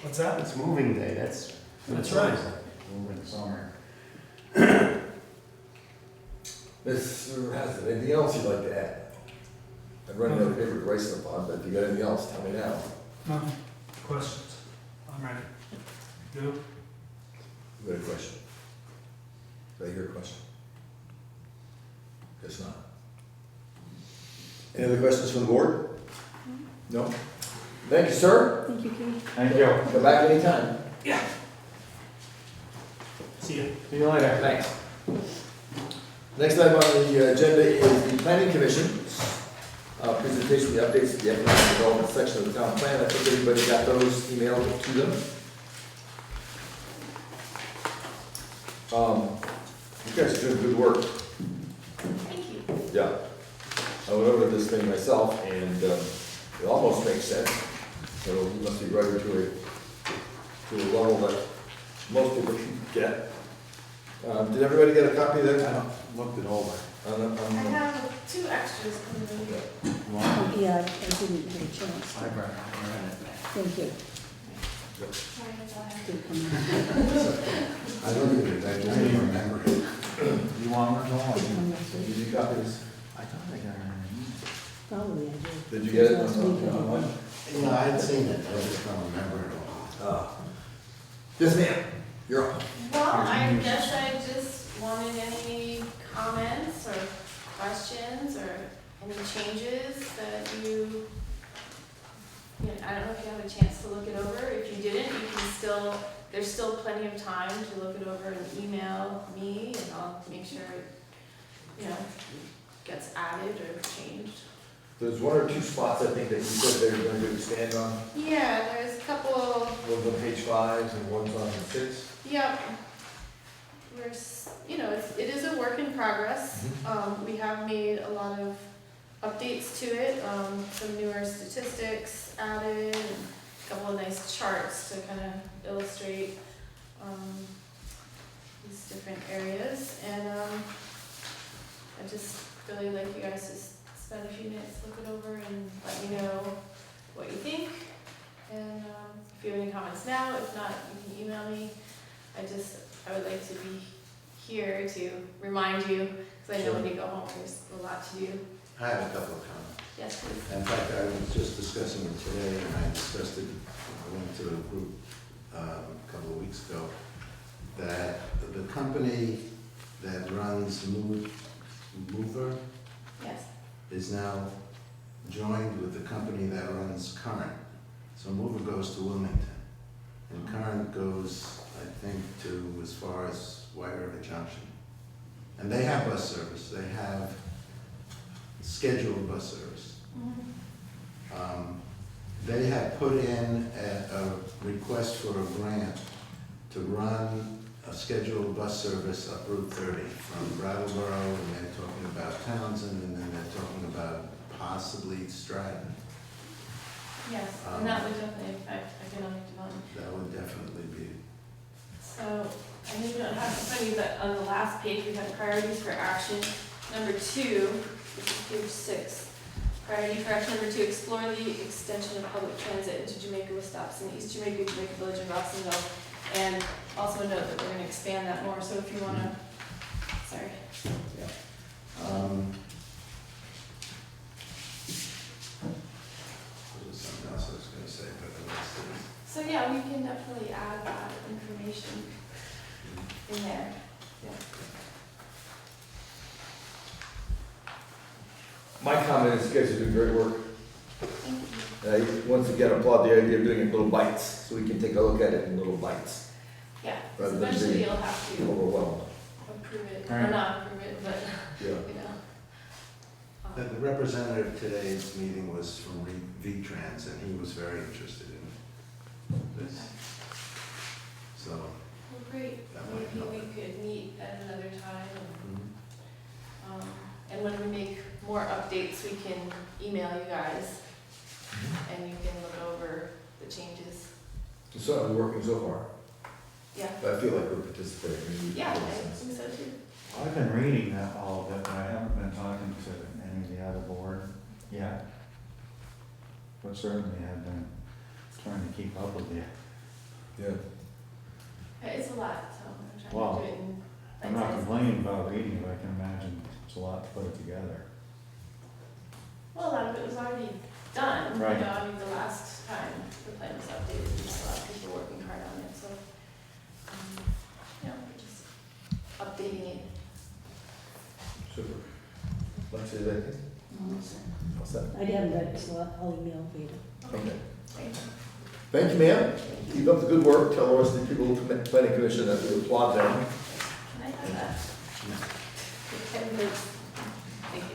What's that? It's moving day, that's. That's right. moving summer. Mr. Hazard, anything else you'd like to add? I'd run out of paper to write stuff on, but if you got anything else, tell me now. No questions. I'm ready. You? You got a question? Did I hear a question? Guess not. Any other questions from the board? No? Thank you, sir. Thank you, Katie. Thank you. Come back anytime. Yeah. See you. See you later. Thanks. Next item on the agenda is the planning commission. Presentation of the updates to the economic development section of the town plan. I think everybody got those emailed to them. You guys are doing good work. Thank you. Yeah. I went over this thing myself and it almost makes sense. So you must be right to a level that most people can get. Did everybody get a copy of that? I looked it over. I have 2 extras coming in. You want Oh, yeah, I didn't have a chance. I read it. Thank you. Sorry, that's all I have. Did come in. I don't even remember it. You want one? I'm not sure. Did you copies? I thought I got it. Probably I did. Did you get it? Last week I did. Yeah, I had seen it, I just don't remember it all. Yes, ma'am. You're on. Well, I guess I just wanted any comments or questions or any changes that you know, I don't know if you have a chance to look it over. If you didn't, you can still, there's still plenty of time to look it over and email me and I'll make sure it, you know, gets added or changed. There's one or two spots, I think, that you said they were going to expand on. Yeah, there's a couple. One's on page 5 and one's on 6. Yep. It is a work in progress. We have made a lot of updates to it, some newer statistics added, and a couple of nice charts to kind of illustrate these different areas. And I just really like you guys to spend a few minutes, look it over, and let me know what you think. And if you have any comments now, if not, you can email me. I would like to be here to remind you, because I know when you go home, there's a lot to do. I have a couple of comments. Yes, please. In fact, I was just discussing it today, and I discussed it, I went to a group a couple of weeks ago, that the company that runs Mover Yes. is now joined with the company that runs Current. So Mover goes to Wilmington, and Current goes, I think, to as far as White River Junction. And they have bus service, they have scheduled bus service. They have put in a request for a grant to run a scheduled bus service up Route 30 from Brattleboro, and they're talking about Townsend, and then they're talking about possibly Stratton. Yes, and that would definitely affect economic development. That would definitely be. So, I know you don't have it in front of you, but on the last page, we have priorities for action. Number 2, which is page 6. Priority for action number 2, explore the extension of public transit into Jamaica with stops in East Jamaica, Jamaica Village, and Rossingville. And also note that we're going to expand that more, so if you want to, sorry. There was something else I was going to say, but I lost it. So yeah, we can definitely add that information in there. Yeah. My comment is you guys are doing great work. Thank you. Once again, applaud the idea of doing it in little bites, so we can take a look at it in little bites. Yeah, Rather so than eventually being you'll have to overwhelmed. approve it, Right. or not approve it, but, Yeah. you know. The representative at today's meeting was from V-Trans, and he was very interested in this. So, Well, great, That might help. maybe we could meet at another time, mhm. and when we make more updates, we can email you guys, and you can look over the changes. It's certainly working so far, Yeah, but I feel like we're participating. yeah, I think so too. I've been reading that all of it, but I haven't been talking to any of the other board yet. But certainly I've been trying to keep up with it. Yeah. It's a lot, so I'm Wow. trying to do it in I'm not bite-sized. complaining about reading it, I can imagine it's a lot to put it together. Well, a lot of it was already done, you Right. know, I mean, the last time the plan was updated, there was a lot of people working hard on it, so, we're just updating it. Super. Let's say that. All set. I haven't read it, so I'll email later. Okay. Great. Thank you, ma'am. Keep up the good work. Tell the rest of the people of the planning commission that we applaud them. Can I have that? Thank you.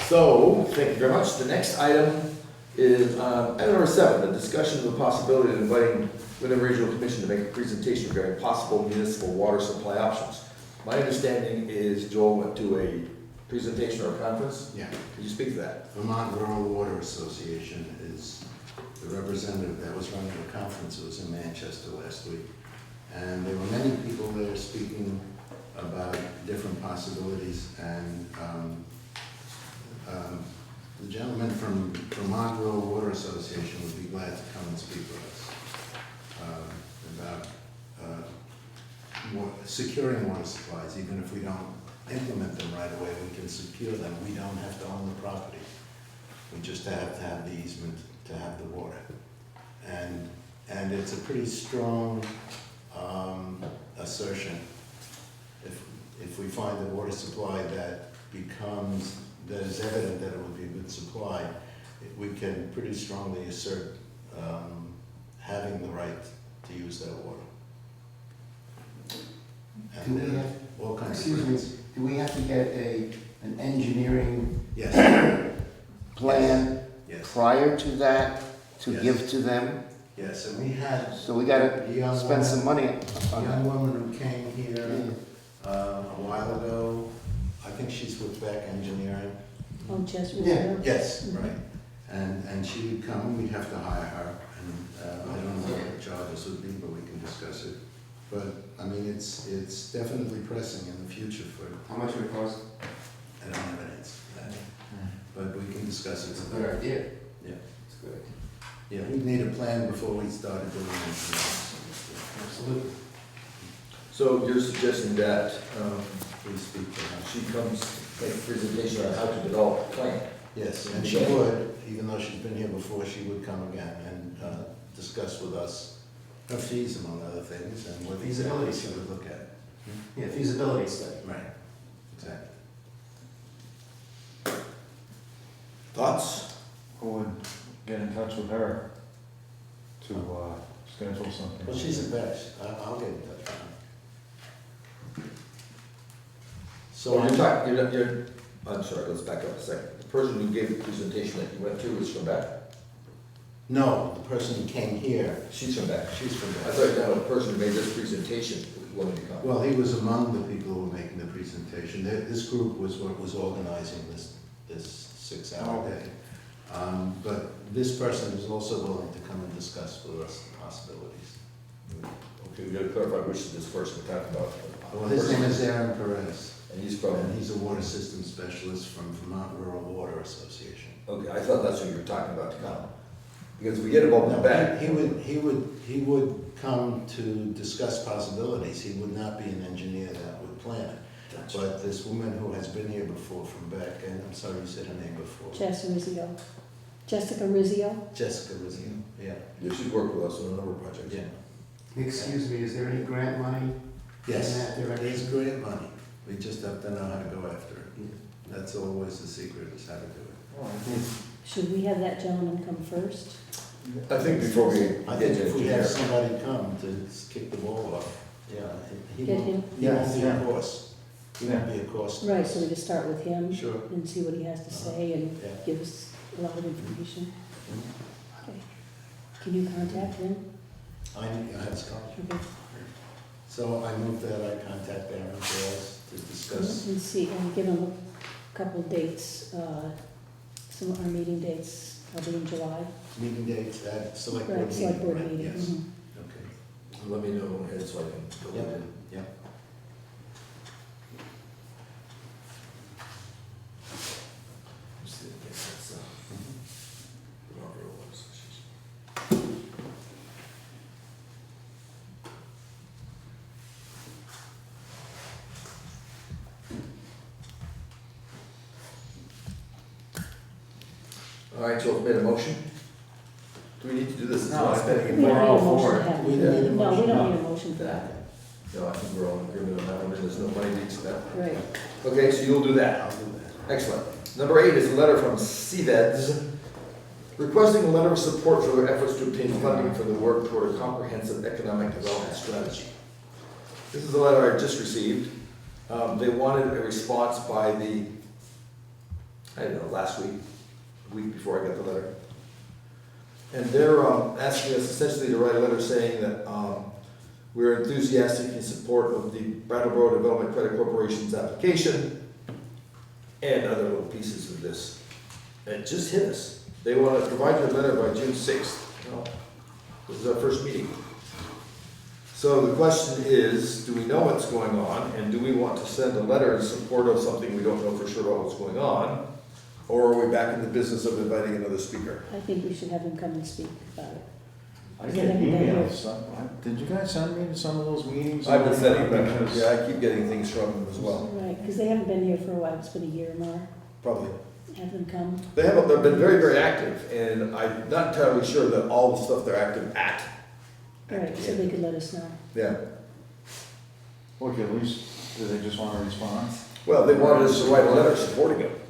So, thank you very much. The next item is item number 7, the discussion of the possibility of inviting Wyndham Regional Commission to make a presentation regarding possible municipal water supply options. My understanding is Joel went to a presentation or a conference. Yeah. Could you speak to that? Vermont Rural Water Association is the representative that was running the conference. It was in Manchester last week. And there were many people there speaking about different possibilities. And the gentleman from Vermont Rural Water Association would be glad to come and speak with us about securing water supplies. Even if we don't implement them right away, we can secure them. We don't have to own the property. We just have to have the easement to have the water. And it's a pretty strong assertion. If we find a water supply that is evident that it would be a good supply, we can pretty strongly assert having the right to use that water. Do we and have, all kinds of excuse me, things. do we have to get an engineering Yes, plan yes, prior to that to Yes. give to them? yes, and we had. So we gotta a young spend some money A on young that. woman who came here a while ago, I think she's with Beck Engineering. Oh, Jess was Yeah. there? Yes, right. And she would come, we'd have to hire her, and I don't know what the charges would be, but we can discuss it. But, I mean, it's definitely pressing in the future for, How much would it cost? I don't have an answer for that. But we can discuss it. It's a good idea. Yeah. It's good. Yeah, we'd need a plan before we started doing anything else. Absolutely. So you're suggesting that Please speak to her. she comes make a presentation on how to develop a plan? Yes, and she would, even though she's been here before, she would come again and discuss with us her fees among other things and what Feasibility exactly she would look at. Yeah, feasibility study. Right, exactly. Thoughts? Who would get in touch with her to schedule something? Well, she's a bitch. I'll get in touch with her. So you're talking, I'm sorry, let's back up a second. The person who gave the presentation that you went to is from back? No, the person who came here, She's from back. she's from I back. thought that the person who made this presentation wanted to come. Well, he was among the people who were making the presentation. This group was what was organizing this 6-hour day. But this person is also willing to come and discuss with us the possibilities. Okay, we gotta clarify which is this person we're talking about. Well, his name is Aaron Perez, And he's from, and he's a water system specialist from Vermont Rural Water Association. okay, I thought that's who you were talking about to come. Because we get involved in the back. He would come to discuss possibilities. He would not be an engineer that would plan it. But this woman who has been here before from Beck, and I'm sorry you said her name before. Jessica Rizzio? Jessica Rizzio, yeah. Yeah, she's worked with us on a number of projects. Yeah. Excuse me, is there any grant money? Yes, In that direction? there's grant money. We just have to know how to go after it. That's always the secret, is how to do it. Should we have that gentleman come first? I think before we I get think to if we have engineer. somebody come to kick the ball off, yeah, he Get won't, him. he won't be a Yeah. cost. He won't be a cost. Right, so we just start with him Sure. and see what he has to say and Yeah. give us a lot of information. Mhm. Okay. Can you contact him? I have his contact. Okay. So I move that I contact Aaron Perez to discuss. And see, and give him a couple of dates, some of our meeting dates, will be in July. Meeting dates at select board Right, meeting. select board right? meeting. Yes, Mhm. okay. Let me know, Ed, so I can go Yep. in. Yep. Let's see, I guess that's, Vermont Rural Water Association. All right, so I've made a motion. Do we need to do this? No, I think We don't we're need all a motion for to it. have We him. don't need a No, we motion. don't need a motion for that. No, I think we're all in agreement on that one, there's no money needs that. Right. Okay, so you'll do that. I'll do that. Excellent. Number 8 is a letter from SeVEDS requesting a letter of support for their efforts to obtain funding for the work toward a comprehensive economic development strategy. This is the letter I just received. They wanted a response by the, I don't know, last week, a week before I got the letter. And they're asking us essentially to write a letter saying that we're enthusiastic in support of the Brattleboro Development Credit Corporation's application and other little pieces of this. And it just hit us. They want to provide you a letter by June 6th. Well, this is our first meeting. So the question is, do we know what's going on, and do we want to send a letter in support of something we don't know for sure about what's going on? Or are we back in the business of inviting another speaker? I think we should have him come and speak about it. I get emails, did you guys send me to some of those meetings? I've been sending them, Because- yeah, I keep getting things from them as well, Right, because they haven't been here for a while, it's been a year more. probably. Have them come. They've been very, very active, and I'm not entirely sure that all the stuff they're active at. Right, so they could let us know. Yeah, Look, at least, do they just want a response? well, they wanted us to write a letter supporting it,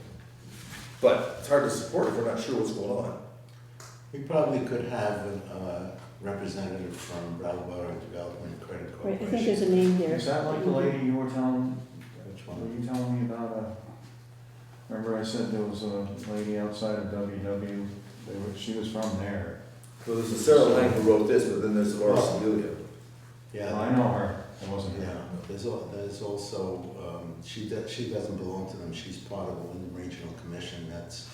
but it's hard to support if we're not sure what's going on. We probably could have representative from Brattleboro Development Credit Right, I Corporation. think there's a name there. Is that like the lady you were telling, Which were one? you telling me about remember I said there was a lady outside of WW, she was from there. Well, there's a Sarah Lang who wrote this, but then there's Laura Sedulia. Yeah. I know her, I wasn't Yeah, there. there's also, she doesn't belong to them, she's part of the Wyndham Regional Commission, that's,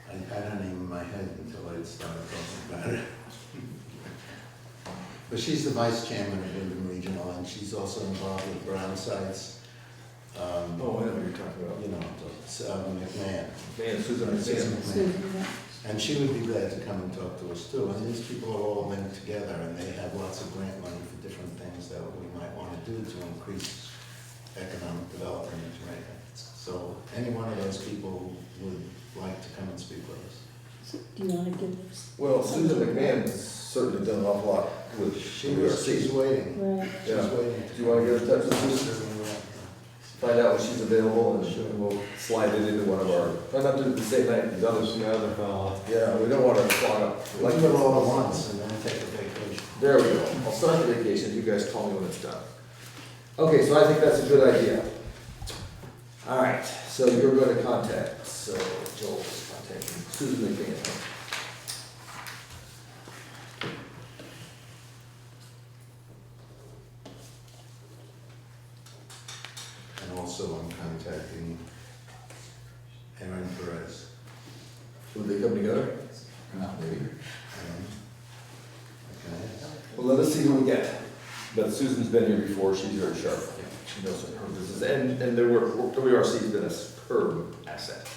I had her name in my head until I started talking about it. But she's the vice chairman of Wyndham Regional, and she's also involved with brown sites. Oh, I know what you're talking about. You know, it's, McMahon. Man, Susan Susan McMahon. McMahon. Susan, yeah. And she would be glad to come and talk to us too. And these people are all linked together and they have lots of grant money for different things that we might want to do to increase economic development in Jamaica. So any one of those people would like to come and speak with us. So, do you want to give us? Well, Susan McMahon has certainly done an awful lot with She's WRC. waiting. Right. She's Yeah. waiting. Do you want to get in touch with Susan? Find out when she's available, and we'll slide it into one of our, try not to do it the same night as the others. The other fella. Yeah, we don't want to clog up. We'll do it all at once and then take a vacation. There we go. I'll start the vacation, you guys call me when it's done. Okay, so I think that's a good idea. All right, so you're going to contact, so Joel is contacting Susan McMahon. And also I'm contacting Aaron Perez. Would they come together? Maybe. Okay. Well, let us see who we get. But Susan's been here before, she's very sharp. She knows her business, and their work, WRC's been a superb asset.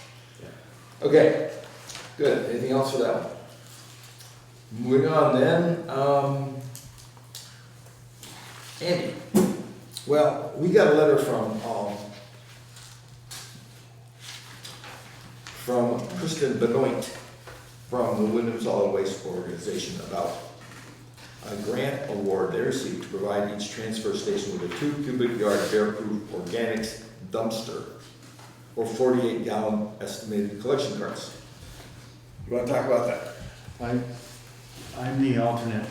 Okay, good. Anything else for that one? Moving on then, Andy. Well, we got a letter from Kristen Benoit from the Wyndham Solid Waste Organization about a grant award they received to provide each transfer station with a 2 cubic yard bear-proof organics dumpster or 48-gallon estimated collection carts. You want to talk about that? I'm the alternate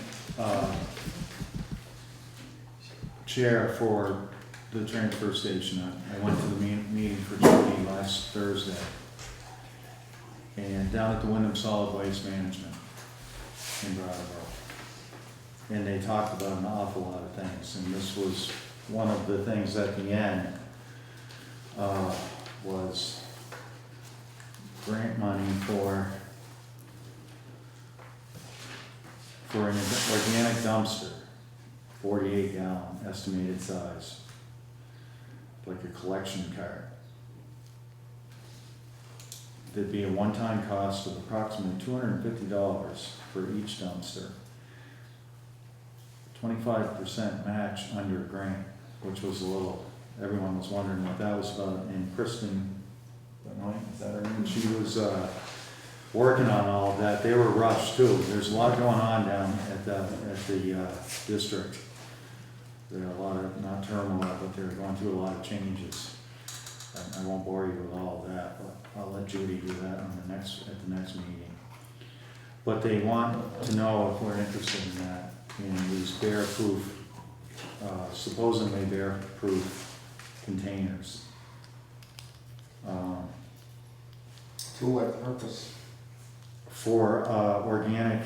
chair for the transfer station. I went to the meeting for Judy last Thursday. And down at the Wyndham Solid Waste Management in Brattleboro. And they talked about an awful lot of things, and this was one of the things at the end, was grant money for an organic dumpster, 48-gallon estimated size, like a collection cart. There'd be a one-time cost of approximately $250 for each dumpster. 25% match under grant, which was a little, everyone was wondering what that was about. And Kristen, is that her name? She was working on all of that. They were rushed too. There's a lot going on down at the district. There are a lot of, not turmoil, but they're going through a lot of changes. I won't bore you with all of that, but I'll let Judy do that on at the next meeting. But they want to know if we're interested in that, in these bear-proof, supposedly bear-proof containers. To what purpose? For organic,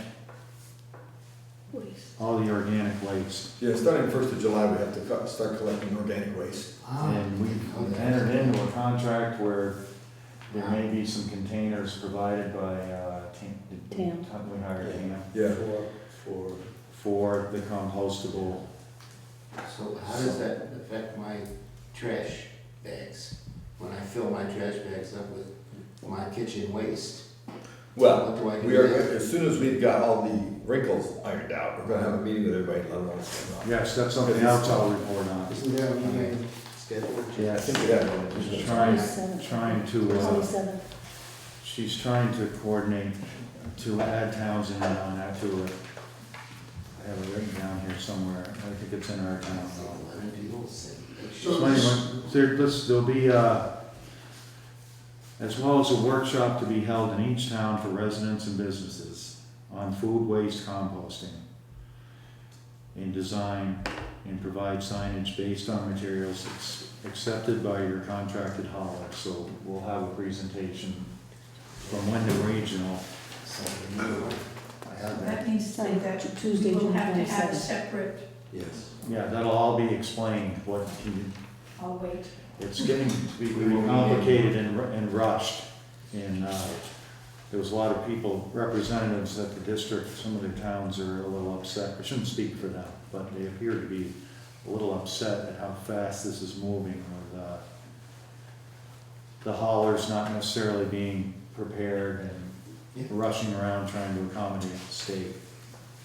Waste. all the organic waste. Yeah, starting 1st of July, we have to start collecting organic waste. And we've entered into a contract where there may be some containers provided by TAM. We hired TAM Yeah. for the compostable. So how does that affect my trash bags? When I fill my trash bags up with my kitchen waste? Well, What do I do we are, there? as soon as we've got all the wrinkles ironed out, we're gonna have a meeting with everybody, let them know what's going on. Yes, that's something else I'll report on. Isn't there a meeting scheduled? Yeah, I think we have one. She's 27th. trying to, 27th. she's trying to coordinate to add towns in on that to it. I have it written down here somewhere. I think it's in our town. So anyway, there'll be, as well as a workshop to be held in each town for residents and businesses on food waste composting and design and provide signage based on materials accepted by your contracted hauler. So we'll have a presentation from Wyndham Regional. I have that. That means to say that Tuesday, we will June have to have 27th. separate, Yes. Yeah, that'll all be explained, what I'll wait. it's getting to be complicated and rushed. And there was a lot of people, representatives at the district, some of the towns are a little upset. I shouldn't speak for them, but they appear to be a little upset at how fast this is moving with the haulers not necessarily being prepared and rushing around trying to accommodate the state.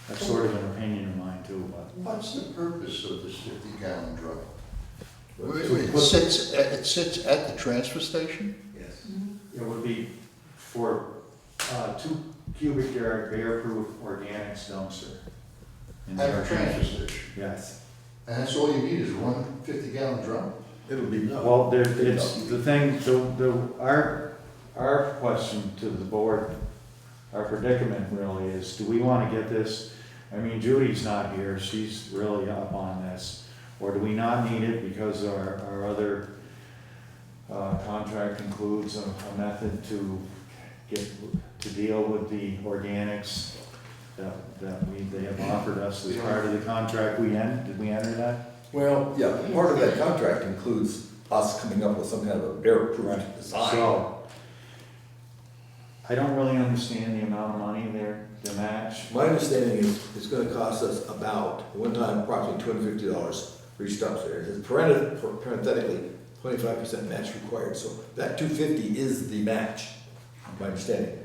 That's sort of an opinion of mine too, but. What's the purpose of this 50-gallon drum? To It sits at the transfer station? Yes. It would be for 2 cubic yard bear-proof organics dumpster. in At our the transfer town. station? Yes. And that's all you need is one 50-gallon drum? It'll be, Well, it's the thing, our question to the board, our predicament really is, do we want to get this? I mean, Judy's not here, she's really up on this. Or do we not need it because our other contract includes a method to deal with the organics that they have offered us as part of the contract did we enter that? well, yeah, part of that contract includes us coming up with some kind of a bear-proof design. So, I don't really understand the amount of money there to match. My understanding is it's gonna cost us about, at one time, approximately $250 for each dumpster. It's parenthetically, 25% match required, so that $250 is the match, my understanding.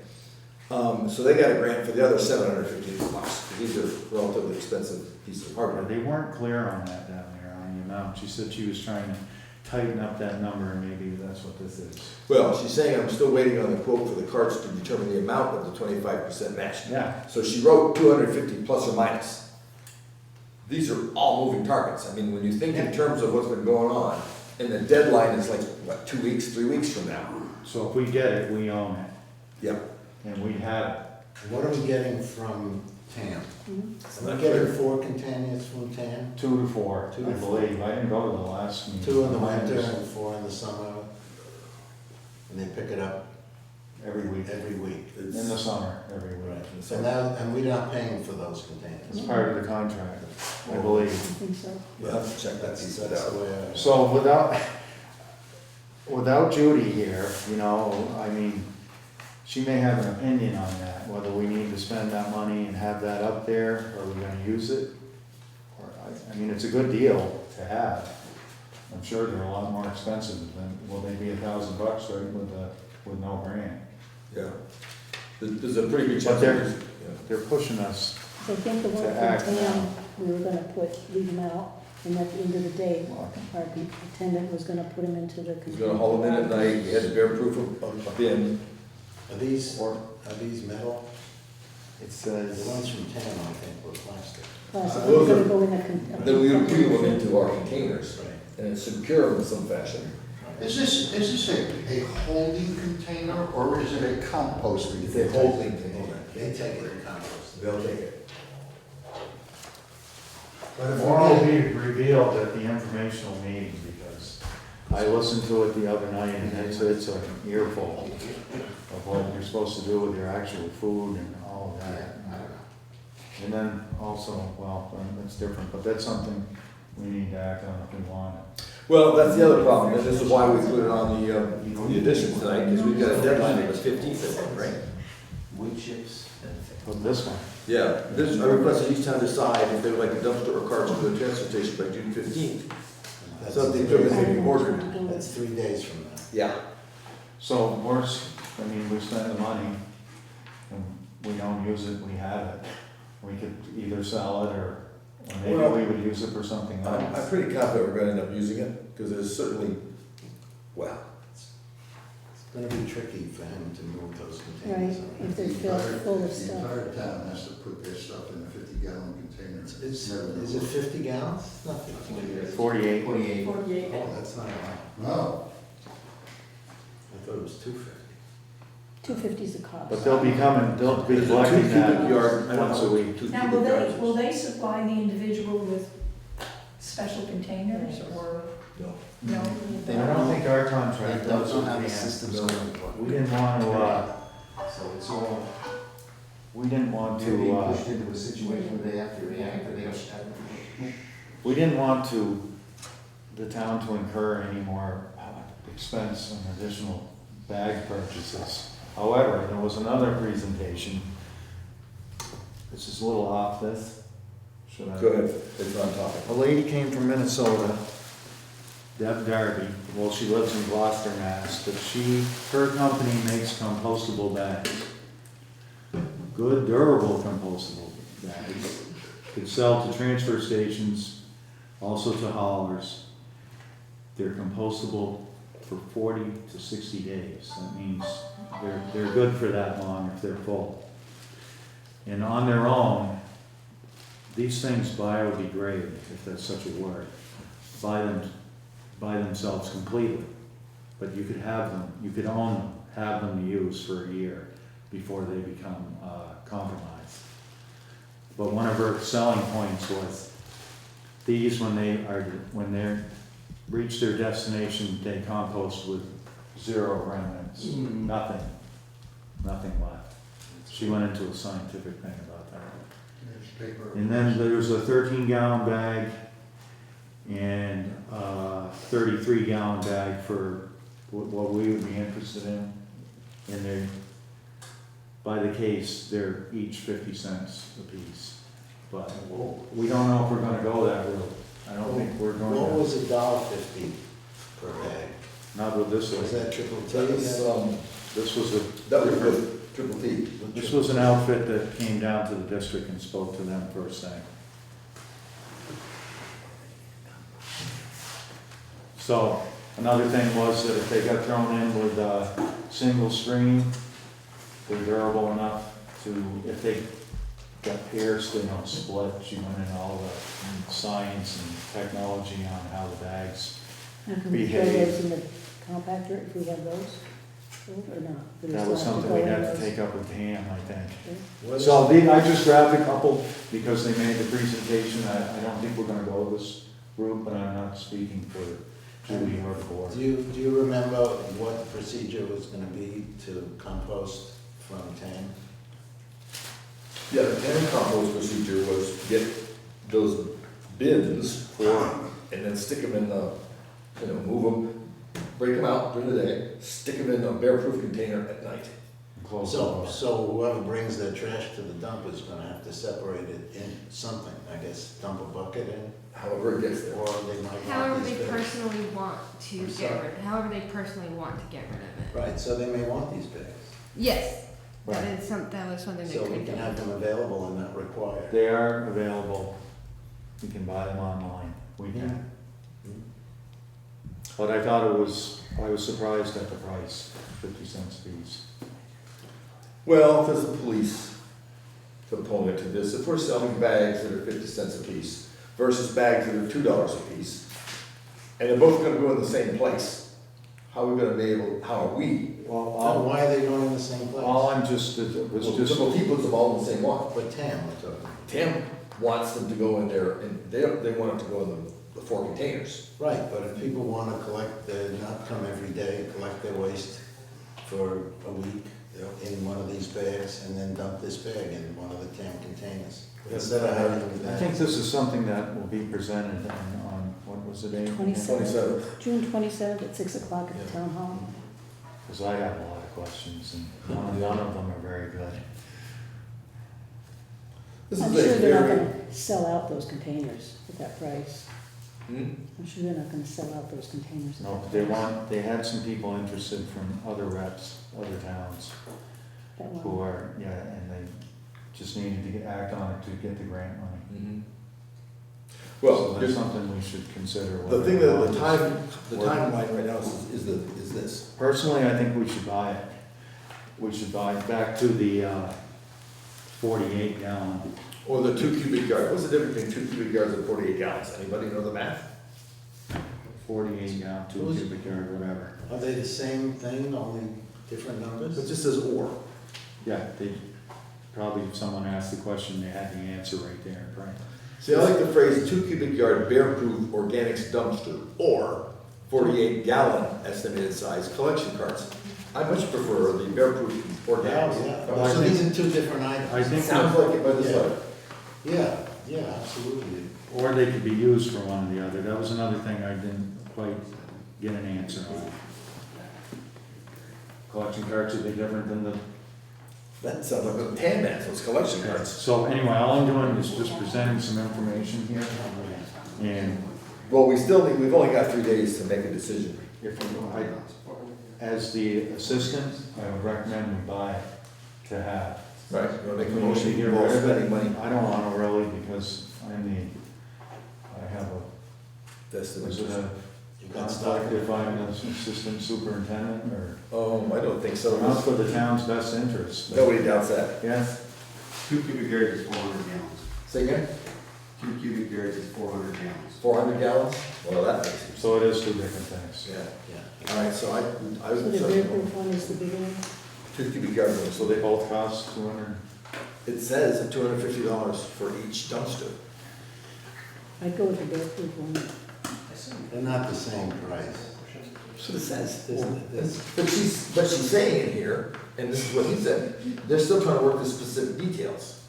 So they got a grant for the other $750. These are relatively expensive pieces of hardware. They weren't clear on that down there, on the amount. She said she was trying to tighten up that number, and maybe that's what this is. Well, she's saying I'm still waiting on the quote for the carts to determine the amount of the 25% match. Yeah, So she wrote 250 plus or minus. These are all moving targets. I mean, when you think in terms of what's been going on, and the deadline is like, what, 2 weeks, 3 weeks from now? so if we get it, we own it, Yep. and we have it. What are we getting from TAM? Mhm. Are we getting 4 containers from TAM? 2 to 4, 2 I to 4. believe. I didn't go to the last meeting. 2 in the winter and 4 in the summer? And they pick it up Every week, every week? in the summer, every week. So now, and we're not paying for those containers? It's part of the contract, I I believe. think so. We'll have to check that piece That's out. the way I. So without Judy here, you know, I mean, she may have an opinion on that, whether we need to spend that money and have that up there, or we're gonna use it. Or, I mean, it's a good deal to have. I'm sure they're a lot more expensive than, will they be $1,000, right, with no grant? Yeah. There's a pretty good But chance. they're pushing us. So I think the one To act from now. TAM, we were gonna leave them out, and at the end of the day, Well, our attendant was gonna put them into the. He's gonna haul them in at night, we had to bear-proof a bin. Are these metal? It The says, ones from TAM, I think, were plastic. Plastic, Those we're are- gonna go in a. Then we would put them into our containers Right. and secure them in some fashion. Is this a holding container or is it a composting? It's a holding container. They take it and compost it. They'll take it. But if more we're will getting, be revealed at the informational meeting, because I listened to it the other night, and it's an earful of what you're supposed to do with your actual food and all of yeah, that. I don't know. And then also, well, that's different, but that's something we need to act on if we want it. Well, that's the other problem, and this is why we put it on the addition tonight, because we've got a deadline of the 15th, I think, right? Wood chips and. But this one, Yeah, this, I requested each town decide if they would like a dumpster or carts to the transfer station by June 15th. That's So the three- equipment may be ordered. That's 3 days from now. Yeah. so worse, I mean, we spent the money, and we don't use it, we have it. We could either sell it, or maybe Well, we would use it for something I'm else. pretty confident we're gonna end up using it, because there's certainly, well, It's gonna be tricky for him to move those Right, containers. if they're filled full of The stuff. entire town has to put their stuff in a 50-gallon container. Is it 50 gallons? It's not 50. 48. 48. 48. Oh, that's not a lot. No, I thought it was 250. 250's the cost. But they'll be There's a collecting 2 that cubic yard, I don't once know, a week. 2 Now, cubic yards. will they supply the individual with special containers or No. no? I don't think our contract They does. don't have with a the system so going for it. We didn't want to, So it's all, we didn't want they're being to, pushed into a situation where they have to react, or they don't have. we didn't want the town to incur any more expense and additional bag purchases. However, there was another presentation. This is a little off this. Should I? Go ahead, it's on topic. A lady came from Minnesota, Deb Darby. Well, she lives in Gloucester, Mass, but her company makes compostable bags. Good, durable compostable bags. Could sell to transfer stations, also to haulers. They're compostable for 40 to 60 days. That means they're good for that long if they're full. And on their own, these things biodegrade, if that's such a word, by themselves completely. But you could have them, you could own them, have them used for a year before they become compromised. But one of her selling points was these, when they reach their destination, they compost with 0 remnants, nothing left. She went into a scientific thing about that. And then there's a 13-gallon bag and a 33-gallon bag for what we would be interested in. And they're, by the case, they're each 50 cents a piece. But we don't know if we're gonna go that route. I don't think we're going What to, was $1.50 per bag? not with this Was one. that triple T? That was, This was a, that was with Triple T. this was an outfit that came down to the district and spoke to them first thing. So, another thing was that if they got thrown in with a single screen, they're durable enough to, if they got pierced, they don't split. She went into all the science and technology on how the bags. Now, can we throw behave. those in the compactor if we have those, or not? Do we That still was have to something go we'd in have to those? take up with Dan, I think. Okay. So I just grabbed a couple because they made the presentation. I don't think we're gonna go this route, but I'm not speaking for Judy or the board. Do you remember what the procedure was gonna be to compost from TAM? Yeah, the tan compost procedure was to get those bins and then stick them in the, move them, break them out during the day, stick them in a bear-proof container at night. Close the So, door. so whoever brings their trash to the dump is gonna have to separate it in something, I guess, dump a bucket in, However it gets there. or they might However want they these bags. personally want to I'm get sorry. rid, however they personally want to get rid of it. Right, so they may want these bags, Yes, Right. that was something they so could we do. can have them available and not required. They are available. You can buy them online. We can. But I thought I was surprised at the price, 50 cents a piece. Well, there's a police component to this. If we're selling bags that are 50 cents a piece versus bags that are $2 a piece, and they're both gonna go in the same place, how are we gonna be able, how are we? Well, Why are they going in the same place? all I'm just, it was Well, just, Triple T puts them all in the same one. But TAM, we're talking. Tim wants them to go in there, and they want it to go in the 4 containers. Right, but if people wanna collect, not come every day, collect their waste for a week in one of these bags, and then dump this bag in one of the TAM containers. Instead of having I think this is something that will be presented on what was the date? 27th. June 27th at 6 o'clock at the town hall. Because I have a lot of questions, and none of them are very good. This I'm is sure a they're not very, gonna sell out those containers at that price. Hmm? I'm sure they're not gonna sell out those containers at No, that but price. they had some people interested from other reps, other towns, That who one. are, and they just needed to act on it to get the grant money. Mhm. So Well, that's something we should consider. the whether thing or that, not the it's- timeline right now is this. Personally, I think we should buy it. We should buy it back to the 48 gallon. Or the 2 cubic yards. What's the difference between 2 cubic yards and 48 gallons? Anybody know the math? 48 gallon, 2 Who's- cubic yard, whatever. Are they the same thing, only Different It numbers? just says or. Yeah, they, probably if someone asked the question, they had the answer right there, right? See, I like the phrase 2 cubic yard bear-proof organics dumpster or 48 gallon estimated size collection carts. I much prefer the bear-proof Yeah, organics. yeah. Well, I So think- these are two different items. I think, Sounds like it by this Yeah. letter. Yeah, yeah, absolutely. or they could be used for one or the other. That was another thing I didn't quite get an answer on. Collection carts, are they different than the? That sounds like a tan man, those collection carts. So anyway, all I'm doing is just presenting some information here. And Well, we've only got 3 days to make a decision. if, as the assistant, I would recommend we buy to have. Right. You wanna make a We need to motion, get involve rid of it. spending money. I don't want to really, because I have a, That's the is it a You got stuff. conflict if I'm the assistant superintendent, or? I don't think so. Not for the town's best interest. but- Nobody doubts that. Yeah, 2 cubic yards is 400 gallons. Say again? 2 cubic yards is 400 gallons. 400 gallons? Well, that makes it. so it is two different things. Yeah. Yeah. All right, so I So was, the bear-proof one is the bigger one? 2 cubic yard ones. So they both cost 200? It says $250 for each dumpster. I'd go with the bear-proof one. They're not the same price. That's what it says. This- But she's saying in here, and this is what he said, they're still trying to work the specific details.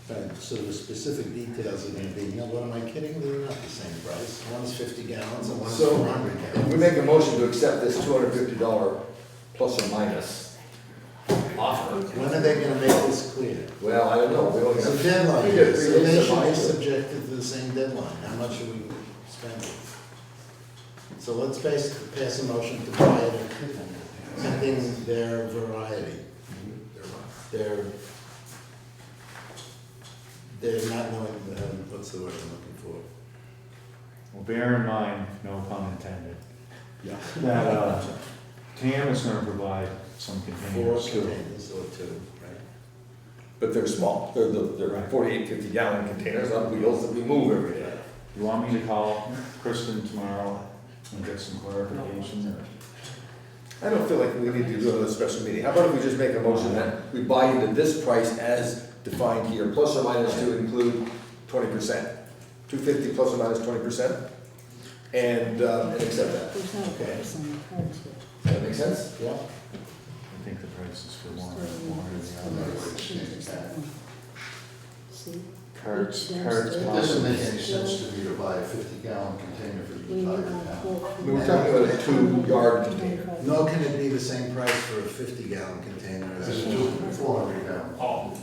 Right, so the specific details are gonna be, you know, what am I kidding? They're not the same price. One's 50 gallons and one's So, 400 if gallons. we make a motion to accept this $250 plus or minus offer. When are they gonna make this clear? Well, I don't know, we only It's got a deadline, we got so 3 days they to should buy be it. subjected to the same deadline. How much are we spending? So let's pass a motion to buy it, pending their variety. They're not knowing, what's the word I'm looking for? Well, bear in mind, no pun intended, Yeah. that TAM is going to provide some 4 containers too. containers or 2, right? But they're small, they're Right. 48, 50 gallon containers on wheels that we move every day. You want me to call Kristen tomorrow and get some clarification? I don't feel like we need to do another special meeting. How about if we just make a motion that we buy into this price as defined here, plus or minus to include 20%? 250 plus or minus 20%? And accept that. There's not a Okay. price on the cards here. Does that make sense? Yeah. I think the price is for one or the other. See? Carts, Each carts. dumpster. It doesn't make any sense to me to buy a 50-gallon container for the We entire need town. one quote. We were talking about a 2-yard container. No, can it be the same price for a 50-gallon container as This a is 400 gallons. Paul,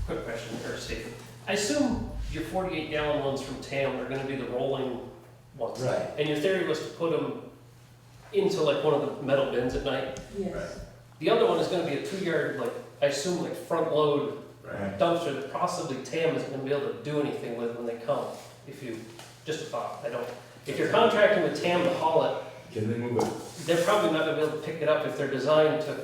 quick question or statement. I assume your 48-gallon ones from TAM are gonna be the rolling ones. Right. And your theory was to put them into like one of the metal bins at night. Yes. The other one is gonna be a 2-yard, like, I assume like front load Right. dumpster that possibly TAM isn't gonna be able to do anything with when they come. If you, just a thought, I don't, if you're contracting with TAM to haul it, Can they move it? they're probably not gonna be able to pick it up if they're designed to,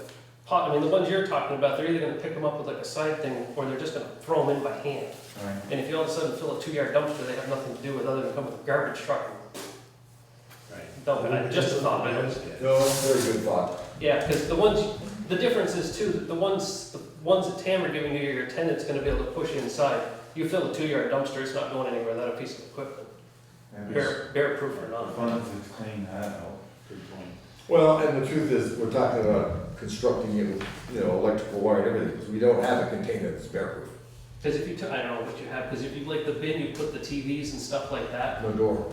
I mean, the ones you're talking about, they're either gonna pick them up with like a side thing, or they're just gonna throw them in by hand. Right. And if you all of a sudden fill a 2-yard dumpster, they have nothing to do with other than come with a garbage truck and Right. dump it. Just a thought, I don't. No, very good thought. Yeah, because the difference is too, that the ones that TAM are giving you, your tenant's gonna be able to push inside. You fill a 2-yard dumpster, it's not going anywhere without a piece of equipment, Maybe it's bear proof or not. fun to clean that out. Good point. Well, and the truth is, we're talking about constructing it with, electrical wire and everything, because we don't have a container that's bear-proof. Because if you took, I don't know what you have, because if you like the bin, you put the TVs and stuff like that. No door.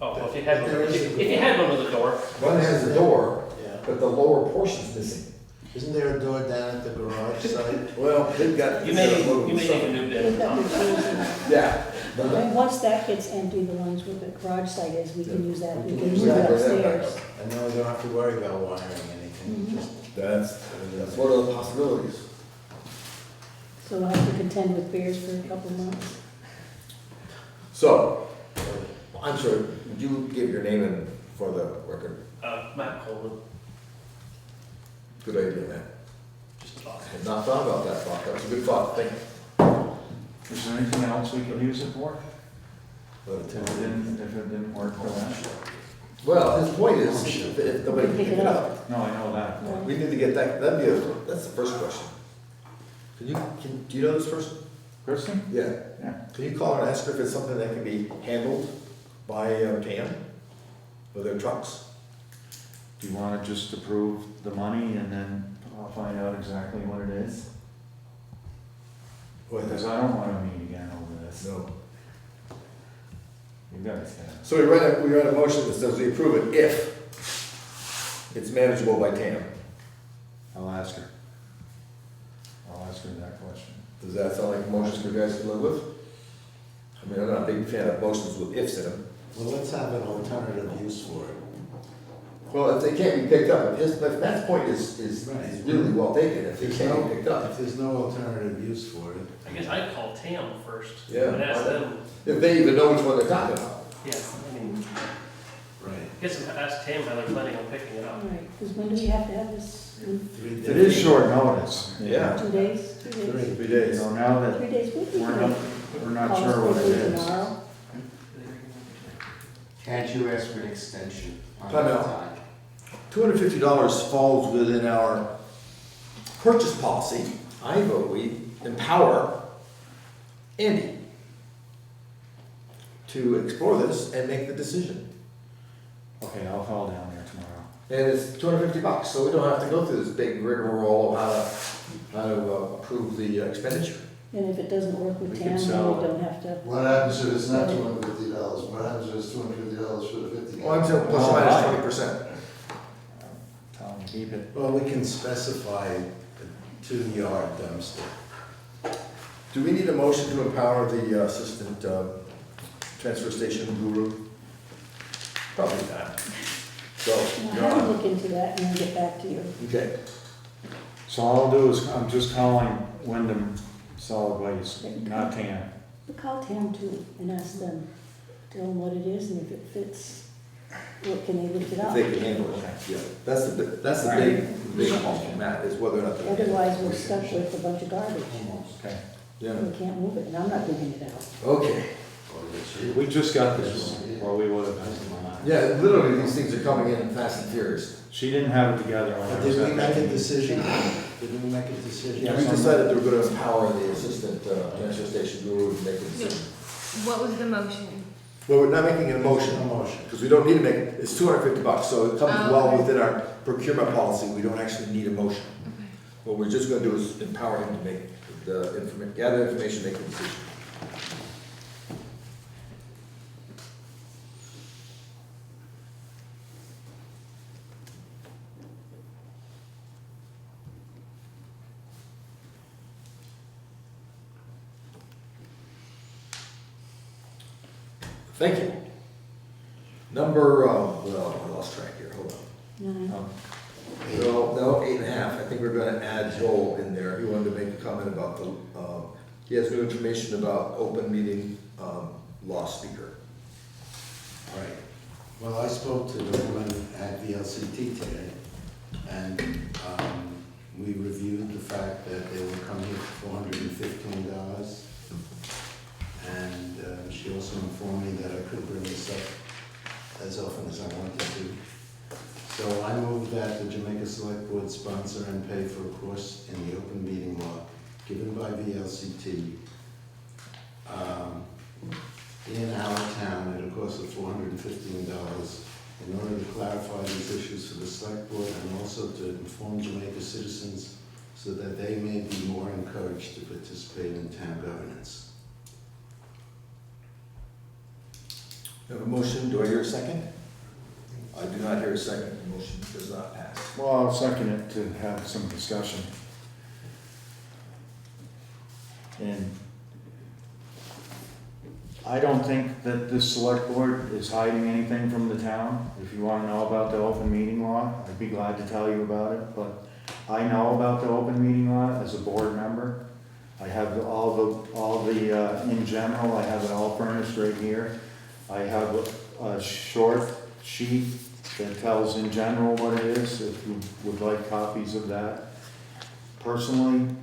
Oh, well, if you had one, There is a if you had one with a door, One has a door, Yeah. but the lower portion's missing. Isn't there a door down at the garage site? Well, they've got. you may need a new We've bin. got the tools in. Yeah. And once that gets empty, the ones with the garage site is, we can use that, we can use move that, it bring that back upstairs. up. And then we don't have to worry about wiring anything, Mhm. just. That's one of the possibilities. So we'll have to contend with bears for a couple months. So, I'm sorry, would you give your name in for the record? Matt Coleman, Good idea, man. just a thought. I had not thought about that thought, that was a good thought, thank you. Is there anything else we could use it for? But If it didn't work for that? Well, his point is, if nobody can pick it up, No, I know that. Right. we need to get that, that's the first question. Do you know this person? Kristen? Yeah. Yeah. Can you call her and ask her if it's something that can be handled by TAM with their trucks? Do you wanna just approve the money and then I'll find out exactly what it is? Because I don't wanna meet again over this. No. You guys have. So we write a motion that says we approve it if it's manageable by TAM. I'll ask her. I'll ask her that question. Does that sound like a motion you guys can live with? I mean, I'm not a big fan of motions with ifs in them. Well, let's have an alternative use for it. Well, if they can't be picked up, if Matt's point is really well taken, if they can't be picked up. If there's no alternative use for it. I guess I'd call TAM first. Yeah. And ask them, If they even know which one they're talking about. yeah, I mean, Right. guess ask TAM how they're planning on picking it up. All right, because when do we have to have this? In 3 days. It is short notice. Yeah. 2 days? 3 days? 3 You days. know, now 3 that days, we we're can not, we're not call sure what it supposedly is. tomorrow. Can't you ask for an extension on Time that out. time? $250 falls within our purchase policy. I vote we empower Andy to explore this and make the decision. Okay, I'll call down there tomorrow. And it's $250, so we don't have to go through this big rigmarole of how to approve the expenditure. And if it doesn't work with We TAM, can then sell we it. don't have to. What happens if it's not $250? What happens if it's $250 for the 50? Well, I'm saying plus or minus 20%. Tell them to keep it. Well, we can specify a 2-yard dumpster. Do we need a motion to empower the assistant transfer station guru? Probably not. So, Now, you're I will on. look into that and then get back to you. Okay. So all I'll do is, I'm just calling Wyndham Solid Waste, not TAM. But call TAM too and ask them, tell them what it is and if it fits, what can they lift it If up? they can handle it, yeah. That's the big question, Matt, is whether or not. they- Otherwise, we're stuck with a bunch of garbage. Okay. Yeah, We can't move it, and I'm not moving it out. okay. We just got this, or we would have. Yeah, literally, these things are coming in fast and furious. She didn't have it together when I But was did we at make that a meeting. decision? Did we make a decision? We decided that we're gonna empower the assistant transfer station guru to make a decision. What was the motion? Well, we're not making an motion. No motion. Because we don't need to make, it's $250, so it comes Oh, well okay. within our procurement policy, we don't actually need a motion. Okay. What we're just gonna do is empower him to make gather information, make the decision. Thank you. Number, well, I lost track here, hold on. No, No, 8.5, I think we're gonna add Joel in there, he wanted to make a comment about the, he has new information about open meeting, law speaker. Right. Well, I spoke to the woman at VLCT today, and we reviewed the fact that they were coming here for $415. And she also informed me that I could bring this up as often as I wanted to. So I move that the Jamaica Selectboard sponsor and pay for a course in the open meeting law given by VLCT in our town at a cost of $415 in order to clarify these issues for the select board and also to inform Jamaica citizens so that they may be more encouraged to participate in town governance. We have a motion, do I hear a second? I do not hear a second, the motion does not pass. Well, I'll second it to have some discussion. And I don't think that this select board is hiding anything from the town. If you want to know about the open meeting law, I'd be glad to tell you about it, but I know about the open meeting law as a board member. I have all the in general, I have it all furnished right here. I have a short sheet that tells in general what it is, if you would like copies of that. Personally,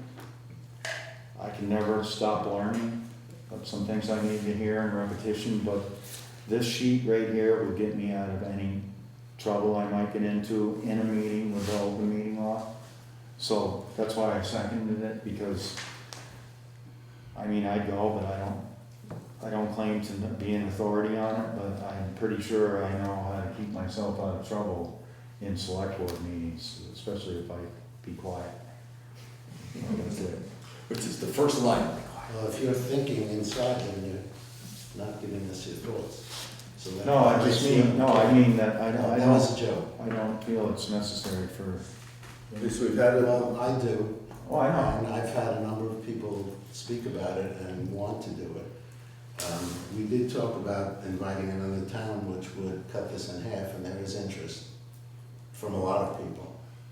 I can never stop learning. Some things I need to hear in repetition, but this sheet right here will get me out of any trouble I might get into in a meeting with the open meeting law. So that's why I seconded it, because, I mean, I'd go, but I don't claim to be an authority on it, but I'm pretty sure I know how to keep myself out of trouble in select board meetings, especially if I be quiet. Which is the first line. Well, if you're thinking inside, then you're not giving us your thoughts. So that- No, I mean that That was a joke. I don't feel it's necessary for, At least we've had it. Well, I do. oh, I know. And I've had a number of people speak about it and want to do it. We did talk about inviting another town, which would cut this in half, and there is interest from a lot of people.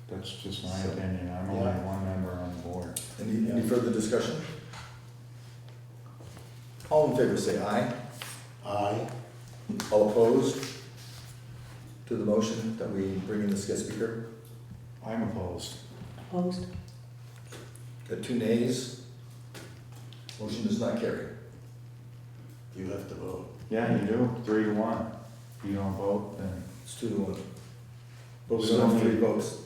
That's just my opinion. I'm only one member on the board. Any further discussion? All in favor say aye. Aye. All opposed to the motion that we bring in this guest speaker? I'm opposed. Opposed? Got 2 nays. Motion does not carry. You have to vote. Yeah, you do, 3-1. If you don't vote, then. It's 2-1. But we So don't have we- 3 votes.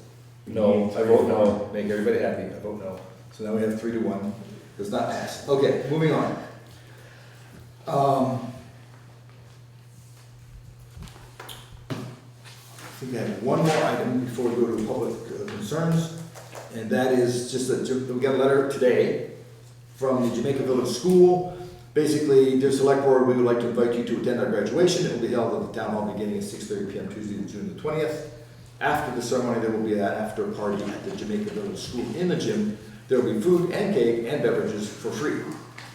we No, need I vote 3 no. Make everybody happy. I vote no. So now we have 3-1. Does not pass. Okay, moving on. I think we have one more item before we go to public concerns, and that is just that we got a letter today from the Jamaica Village School. Basically, dear Select Board, we would like to invite you to attend our graduation. It will be held at the Town Hall beginning at 6:30 p.m. Tuesday, June the 20th. After the ceremony, there will be an after party at the Jamaica Village School in the gym. There will be food and cake and beverages for free.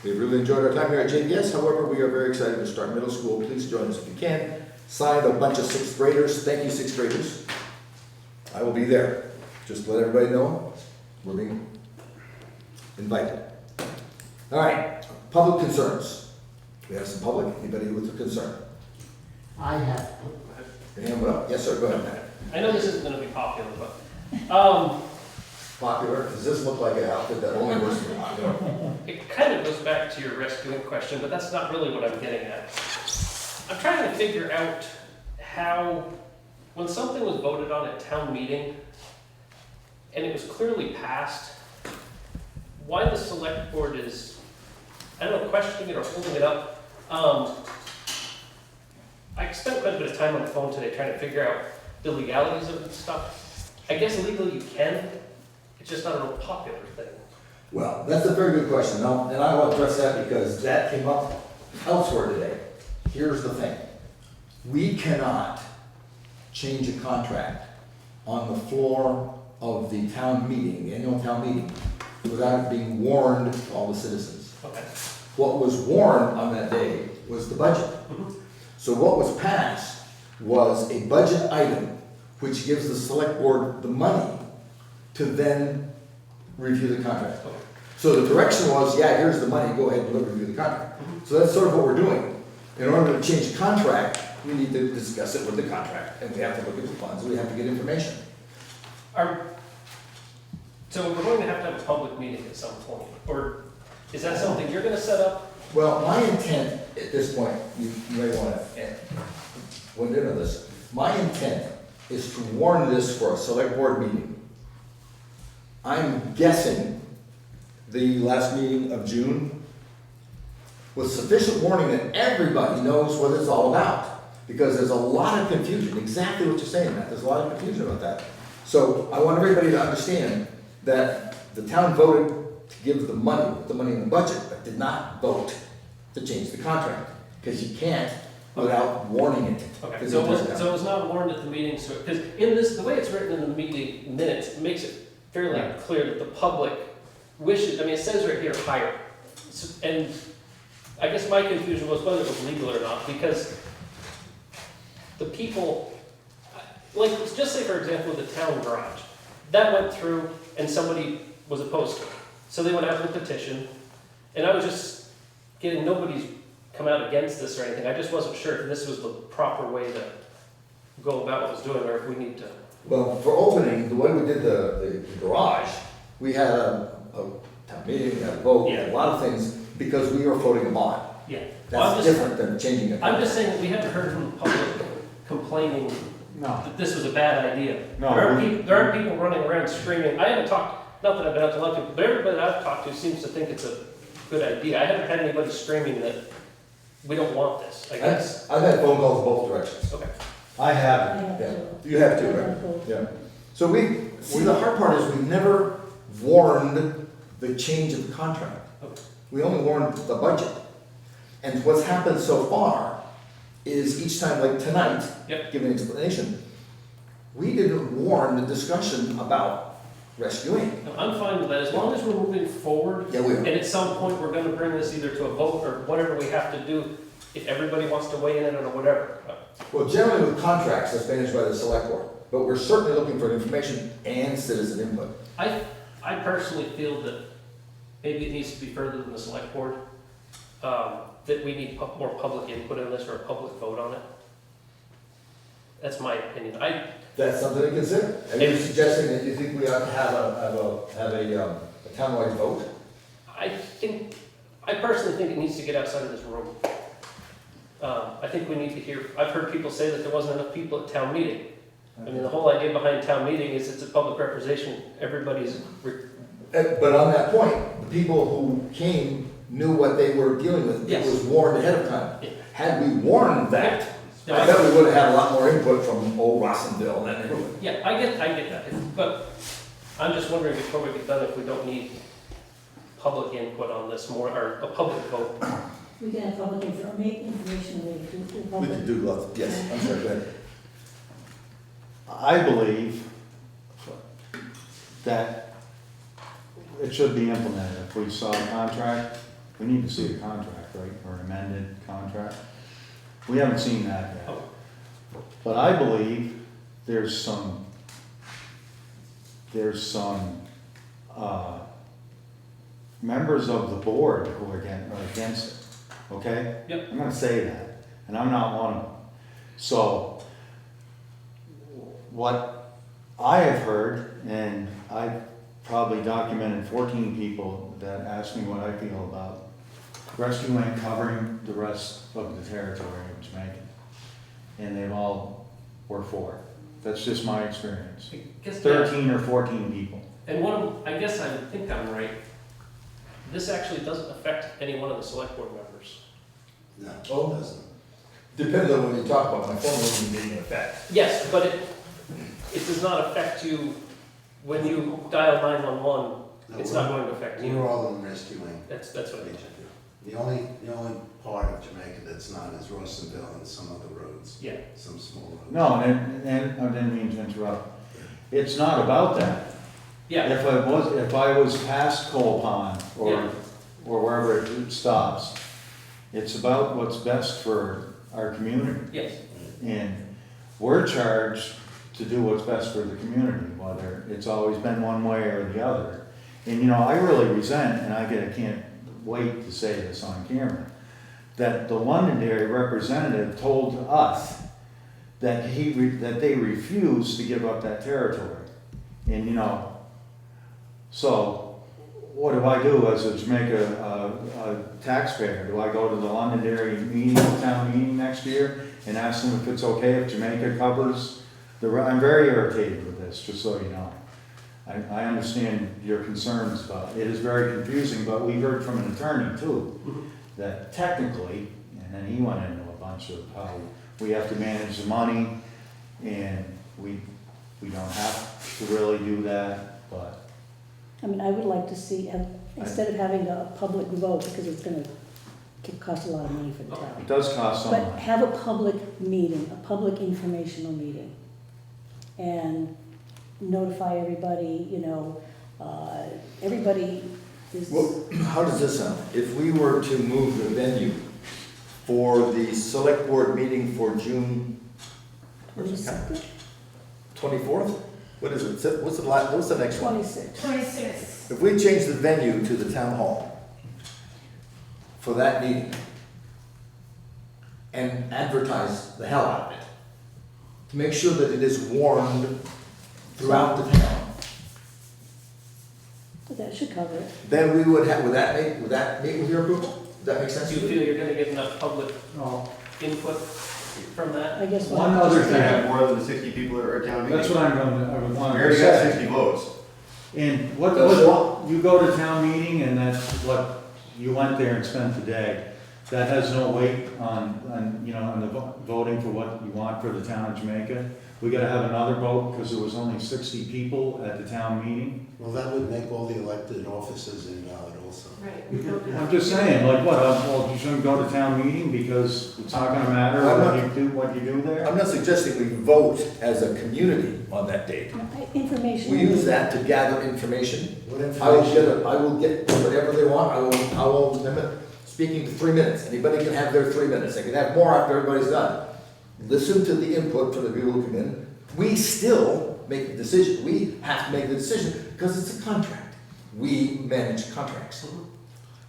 We've really enjoyed our time here at JVS. However, we are very excited to start middle school. Please join us if you can. Signed a bunch of 6th graders. Thank you, 6th graders. I will be there. Just to let everybody know, we're being invited. All right, public concerns. We have some public. Anybody with a concern? I have, Your hand went up. Yes, sir. Go ahead, Matt. I know this isn't gonna be popular, but, Popular. Does this look like an outfit that only works for popular? it kind of goes back to your rescuing question, but that's not really what I'm getting at. I'm trying to figure out how, when something was voted on at town meeting, and it was clearly passed, why the select board is, I don't know, questioning it or holding it up. I spent quite a bit of time on the phone today trying to figure out the legalities of this stuff. I guess legally you can, it's just not a real popular thing. Well, that's a very good question. Now, and I will address that because that came up elsewhere today. Here's the thing. We cannot change a contract on the floor of the town meeting, the annual town meeting, without it being warned to all the citizens. Okay. What was warned on that day was the budget. So what was passed was a budget item which gives the select board the money to then review the contract. So the direction was, yeah, here's the money, go ahead and review the contract. So that's sort of what we're doing. In order to change the contract, we need to discuss it with the contract, and we have to look at the funds, we have to get information. So we're going to have a public meeting at some point, or is that something you're gonna set up? Well, my intent at this point, you may want to, went into this, my intent is to warn this for a select board meeting. I'm guessing the last meeting of June with sufficient warning that everybody knows what it's all about. Because there's a lot of confusion, exactly what you're saying, Matt, there's a lot of confusion about that. So I want everybody to understand that the town voted to give the money in the budget, but did not vote to change the contract. Because you can't without warning it. Okay, 'Cause so it doesn't it was not warned at the meeting, so, because in this, the way it's written in the meeting minutes, it makes it fairly Right. clear that the public wishes, I mean, it says right here, hire. And I guess my confusion was whether it was legal or not, because the people, like, just say for example, the town garage, that went through and somebody was opposed to it. So they went out with a petition, and I was just getting, nobody's come out against this or anything, I just wasn't sure if this was the proper way to go about what I was doing, or if we need to. Well, for opening, the way we did the garage, we had a town meeting, we had a vote, Yeah. a lot of things, because we were floating a bond. Yeah. Well, I'm That's just- different than changing a I'm contract. just saying that we haven't heard from the public complaining No, that this was a bad idea. No, There aren't people running around screaming. I haven't talked, not that I've been out to lot of people, but everybody that I've talked to seems to think it's a good idea. I haven't had anybody screaming that we don't want this, I guess. I've had phone calls both directions. Okay. I haven't. I have Yeah. to- You have to, I right? have to- Yeah. So the hard part is we never warned the change of the contract. Okay. We only warned the budget. And what's happened so far is each time, like tonight, Yep. give an explanation, we didn't warn the discussion about rescuing. No, I'm fine with that, as long as we're moving forward. Yeah, we are. And at some point, we're gonna bring this either to a vote or whatever we have to do, if everybody wants to weigh in on it or whatever. Well, generally with contracts, that's managed by the select board, but we're certainly looking for information and citizen input. I personally feel that maybe it needs to be further than the select board, that we need more public input on this or a public vote on it. That's my opinion. That's something to consider. Are you suggesting that you think we ought to have a townwide vote? I personally think it needs to get outside of this room. I think we need to hear, I've heard people say that there wasn't enough people at town meeting. I mean, the whole idea behind town meeting is it's a public representation, everybody's, But on that point, the people who came knew what they were dealing with. It Yes. was warned ahead of time. Yeah. Had we warned that, I bet we would have had a lot more input from old Rossendale than anyway. yeah, I get that. But I'm just wondering before we get done, if we don't need public input on this more, or a public vote. We can have public information related to the We public. could do lots, yes, I'm sorry, go ahead. I believe that it should be implemented. If we saw a contract, we need to see a contract, right, or an amended contract. We haven't seen that yet. But I believe there's some members of the board who are against it, okay? Yep. I'm gonna say that, and I'm not one of them. So, what I have heard, and I've probably documented 14 people that ask me what I feel about rescuing, covering the rest of the territory of Jamaica. And they've all were for it. That's just my experience. I guess 13 or 14 people. And I guess I think I'm right. This actually doesn't affect any one of the select board members. No, Oh. it doesn't. Depends on what you talk about, my phone wasn't being in effect. Yes, but it does not affect you when you dial 911. No, It's we're- not going to affect We're you. all in rescuing. That's what I mean. The only part of Jamaica that's not is Rossendale and some other roads, Yeah. some small roads. No, and I didn't mean to interrupt. It's not about that. Yeah. If I was past Coal Pond Yeah. or wherever it stops, it's about what's best for our community. Yes. And we're charged to do what's best for the community, whether it's always been one way or the other. And you know, I really resent, and I can't wait to say this on camera, that the Londonderry representative told us that that they refused to give up that territory. And you know, so what do I do as a Jamaica taxpayer? Do I go to the Londonderry town meeting next year and ask them if it's okay if Jamaica covers I'm very irritated with this, just so you know. I understand your concerns about it. It is very confusing, but we heard from an attorney too, that technically, and then he went into a bunch of how we have to manage the money, and we don't have to really do that, but. I mean, I would like to see, instead of having a public vote, because it's gonna cost a lot of money for the town. It does cost some But money. have a public meeting, a public informational meeting, and notify everybody, you know, everybody is. Well, how does this sound? If we were to move the venue for the select board meeting for June 24th? What is it? What's the next one? 26. 26. If we change the venue to the town hall for that meeting and advertise the hell out of it, to make sure that it is warned throughout the town, But that should cover it. then we would have, would that meet with your approval? Does that make sense Do to you you? feel you're gonna get enough public input? from that? I guess. One other Just gonna have thing, more than 60 people at our town meeting. that's what I would We want to already got say. 60 votes. And what, you go to town meeting and that's what, you went there and spent the day. That has no weight on, you know, on the voting for what you want for the town of Jamaica. We gotta have another vote because there was only 60 people at the town meeting. Well, that would make all the elected offices invalid also. Right. I'm just saying, like what, well, you shouldn't go to town meeting because it's not gonna matter what you do there? I'm not suggesting we vote as a community on that date. Information. We use that to gather information. What I information? will get whatever they want, I will limit speaking to 3 minutes. Anybody can have their 3 minutes, they can have more after everybody's done. Listen to the input from the people who come in. We still make the decision, we have to make the decision because it's a contract. We manage contracts.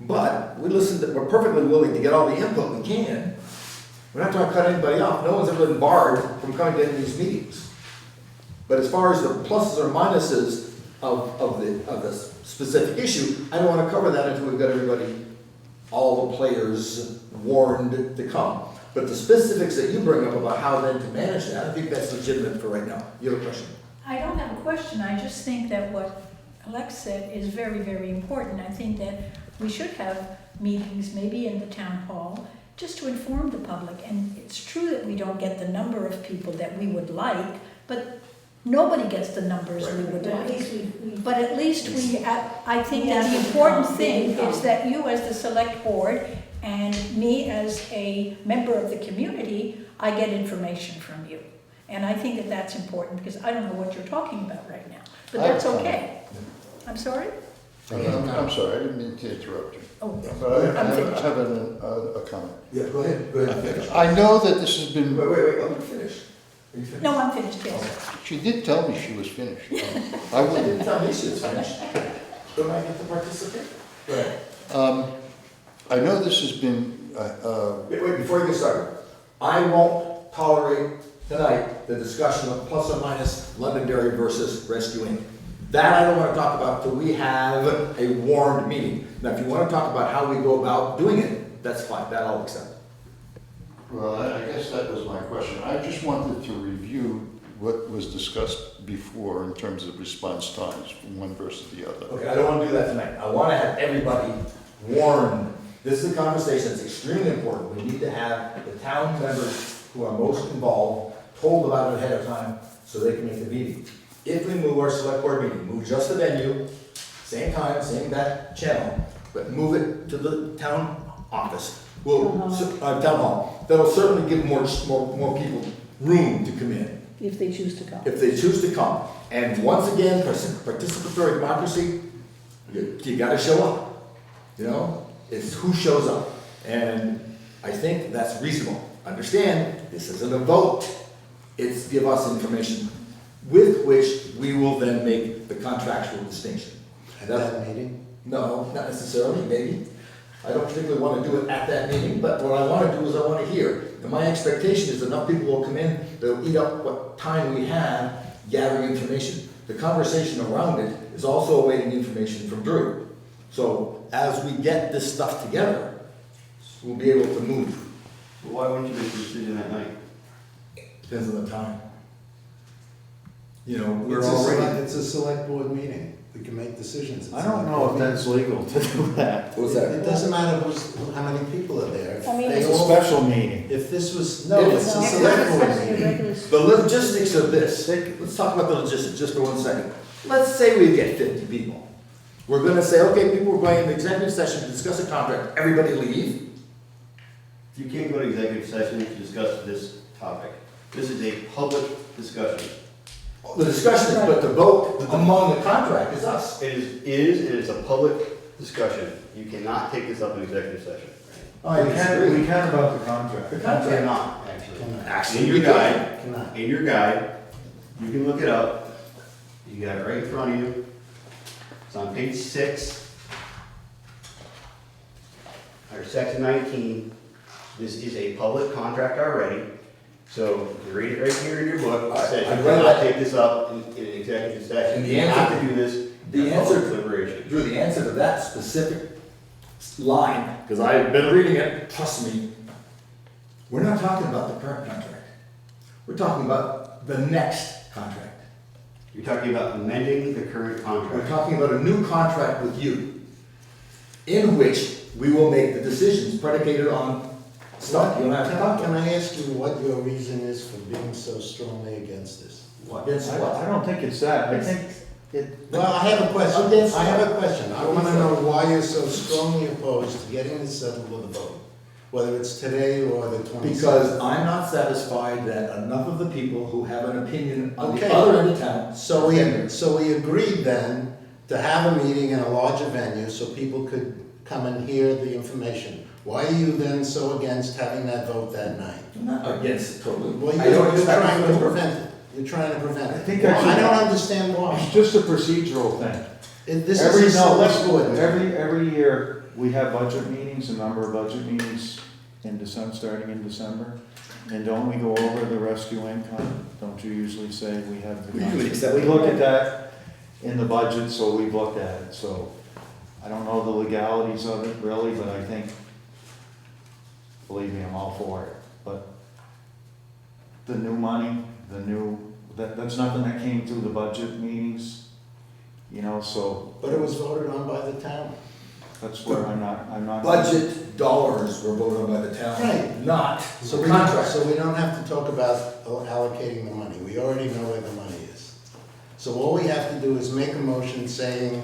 But we we're perfectly willing to get all the input we can. We're not trying to cut anybody off, no one's ever been barred from coming to any of these meetings. But as far as the pluses or minuses of the specific issue, I don't want to cover that until we've got everybody, all the players warned to come. But the specifics that you bring up about how then to manage that, I think that's legitimate for right now. You have a question? I don't have a question, I just think that what Alex said is very, very important. I think that we should have meetings, maybe in the town hall, just to inform the public. And it's true that we don't get the number of people that we would like, but nobody gets the numbers we would But at like. least we. But at least I think We that have the to important come, thing we come. is that you as the select board and me as a member of the community, I get information from you. And I think that that's important because I don't know what you're talking about right now. But that's okay. I'm sorry? I'm sorry, I didn't mean to interrupt you. Oh, But I I'm have finished. a comment. Yeah, go ahead. I know that this has been, Wait, let me finish. Are you finished? No, I'm finished, yes. she did tell me she was finished. I I wouldn't. didn't tell me she was finished. Don't I get to participate? Go ahead. I know this has been, Wait, before you get started. I won't tolerate tonight the discussion of plus or minus Londonderry versus Rescue Inc. That I don't want to talk about until we have a warned meeting. Now, if you want to talk about how we go about doing it, that's fine, that I'll accept. well, I guess that was my question. I just wanted to review what was discussed before in terms of response times from one versus the other. Okay, I don't want to do that tonight. I want to have everybody warned. This is a conversation that's extremely important. We need to have the town members who are most involved told about it ahead of time so they can make the meeting. If we move our select board meeting, move just the venue, same time, same that channel, but move it to the town office. Town hall. That'll certainly give more people room to come in, If they choose to come. if they choose to come. And once again, participatory democracy, you gotta show up. You know, it's who shows up. And I think that's reasonable. Understand, this isn't a vote. It's give us information with which we will then make the contractual distinction. At that meeting? No, not necessarily, maybe. I don't particularly want to do it at that meeting, but what I want to do is I want to hear. And my expectation is enough people will come in, they'll eat up what time we have gathering information. The conversation around it is also awaiting information from Drew. So as we get this stuff together, we'll be able to move. Why wouldn't you make the decision that night? Depends on the time. You know, we're already. It's a select board meeting. We can make decisions. I don't know if that's legal to do that. What's It that? doesn't matter how many people are there. If I mean, they It's a all- special meeting. If this was, No, no, it's it's a a No, select it's board actually a meeting. regular- The logistics of this, let's talk about the logistics just for 1 second. Let's say we get 50 people. We're gonna say, okay, people are going into executive session to discuss a contract, everybody leave. You can't go to executive session to discuss this topic. This is a public discussion. The discussion is, but the vote among the contract is us. It is a public discussion. You cannot take this up in executive session. I We disagree. can about the contract. The You contract, cannot, actually. actually, In you your can. guide, Cannot. in your guide, you can look it up. You got it right in front of you. It's on page 6. Or section 19. This is a public contract already. So you read it right here in your book. It says I you read cannot that. take this up in an executive session. And the You answer- have to do this the in answer- public deliberation. Drew, the answer to that specific line, because I've been reading it, trust me, We're not talking about the current contract. We're talking about the next contract. You're talking about amending the current We're contract. talking about a new contract with you, in which we will make the decisions predicated on stuff you don't have to talk Can about. I ask you what your reason is for being so strongly against this? Against what? I don't think it's that, I think it, Well, I have a question. Against I have a question. I want to know what? why you're so strongly opposed to getting this settled with a vote, whether it's today or the 26th. Because I'm not satisfied that enough of the people who have an opinion on the Okay. other end of town. So we agreed then to have a meeting in a larger venue so people could come and hear the information. Why are you then so against having that vote that night? I'm not against it totally. Well, I you're don't you're expect trying it to work. prevent it. You're trying to prevent it. I think Well, actually- I don't understand why. it's just a procedural thing. This Every, is a no, select board meeting. every year, we have budget meetings, a number of budget meetings in December, starting in December. And don't we go over the rescue income? Don't you usually say we have the? We usually accept We it. look at that in the budget, so we've looked at it, so I don't know the legalities of it really, but I think, believe me, I'm all for it. But the new money, that's nothing that came through the budget meetings, you know, so But it was voted on by the town. that's where I'm not. Budget dollars were voted on by the town, Right. not So the we contract. so we don't have to talk about allocating the money. We already know where the money is. So all we have to do is make a motion saying,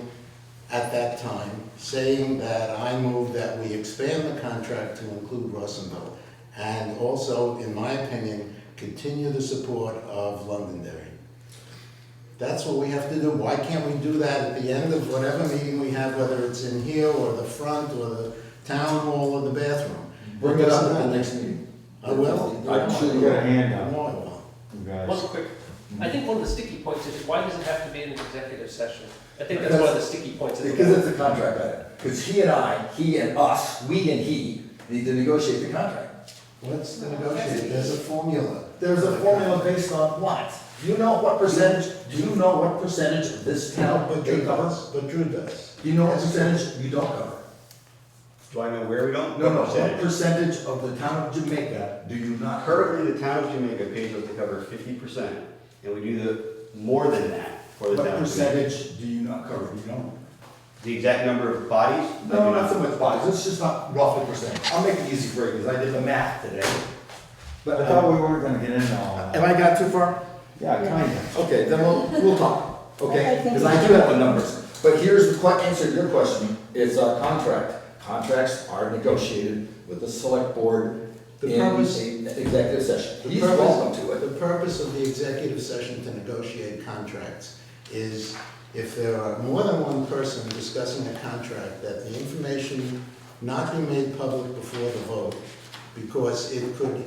at that time, saying that I move that we expand the contract to include Russellville. And also, in my opinion, continue the support of Londonderry. That's what we have to do. Why can't we do that at the end of whatever meeting we have, whether it's in here or the front or the town hall or the bathroom? Bring it up at the next meeting. I will. I'm sure You you got a will. handout, No, I won't. you guys. One quick, I think one of the sticky points is, why does it have to be in an executive session? I think that's one of the sticky points. of the Because it's a contract item. Because he and I, he and us, we and he, need to negotiate the contract. What's the negotiate? There's a formula. There's a formula based on what? Do you know what percentage of this town But they Drew cover? does. But Drew does. Do you know what percentage you don't cover? Do I know where we don't? No, what Percentage. percentage of the town of Jamaica do you not? Currently, the town of Jamaica pays us to cover 50%, and we do more than that for the What town of Jamaica. percentage do you not cover? Do you know? The exact number of bodies? I do No, not so much bodies, it's just not roughly percentage. I'll make it easy for you, because I did the math today. But I thought we weren't gonna get into all that. Have I got too far? Yeah, kinda. Okay, then we'll talk, I okay? think Because I do have the numbers. But here's the answer to your question, it's a contract. Contracts are negotiated with the select board The in purpose- an executive session. The He's purpose- welcome to it. The purpose of the executive session to negotiate contracts is if there are more than one person discussing a contract, that the information not be made public before the vote, because it could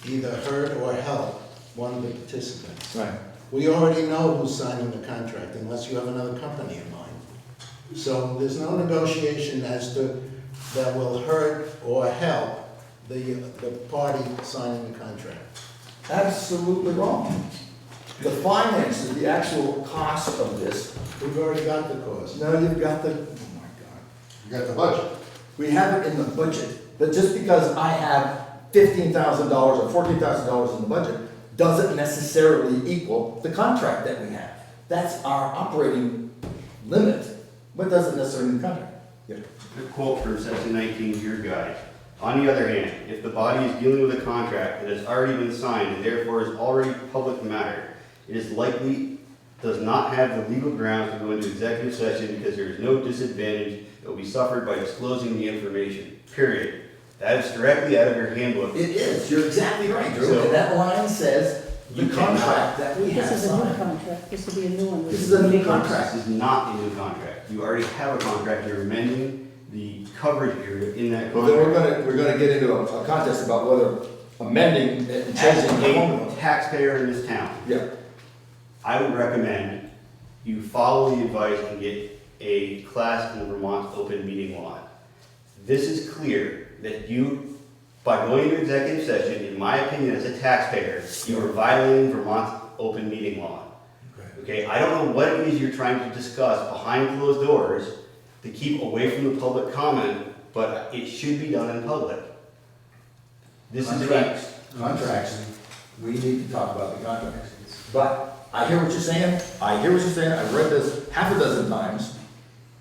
either hurt or help one of the participants. Right. We already know who's signing the contract, unless you have another company in mind. So there's no negotiation as to, that will hurt or help the party signing the contract. Absolutely wrong. The finances, the actual cost of this, We've already got the cost. now you've got the, oh my God. You got the budget. We have it in the budget, but just because I have $15,000 or $14,000 in the budget doesn't necessarily equal the contract that we have. That's our operating limit, but doesn't necessarily mean the contract. Yeah. A quote from section 19 of your guide. On the other hand, if the body is dealing with a contract that has already been signed and therefore is already public matter, it is likely does not have the legal grounds to go into executive session because there is no disadvantage that will be suffered by disclosing the information, period. That is directly out of your handbook. It is, you're exactly right, Drew, So- and that line says the You cannot- contract that we have This is a new signed. contract, this will be a new one. This is a new This contract. is not a new contract. You already have a contract. You're amending the coverage area in that Well, then contract. we're gonna get into a contest about whether amending and As changing the a formula. taxpayer in this town, Yeah, I would recommend you follow the advice and get a class in the Vermont open meeting law. This is clear that you, by going into executive session, in my opinion as a taxpayer, you are violating Vermont's open meeting law. Okay, I don't know what it is you're trying to discuss behind closed doors to keep away from the public comment, but it should be done in public. This is Contracts, we need to talk about the contracts. But I hear what you're saying, I've read this half a dozen times.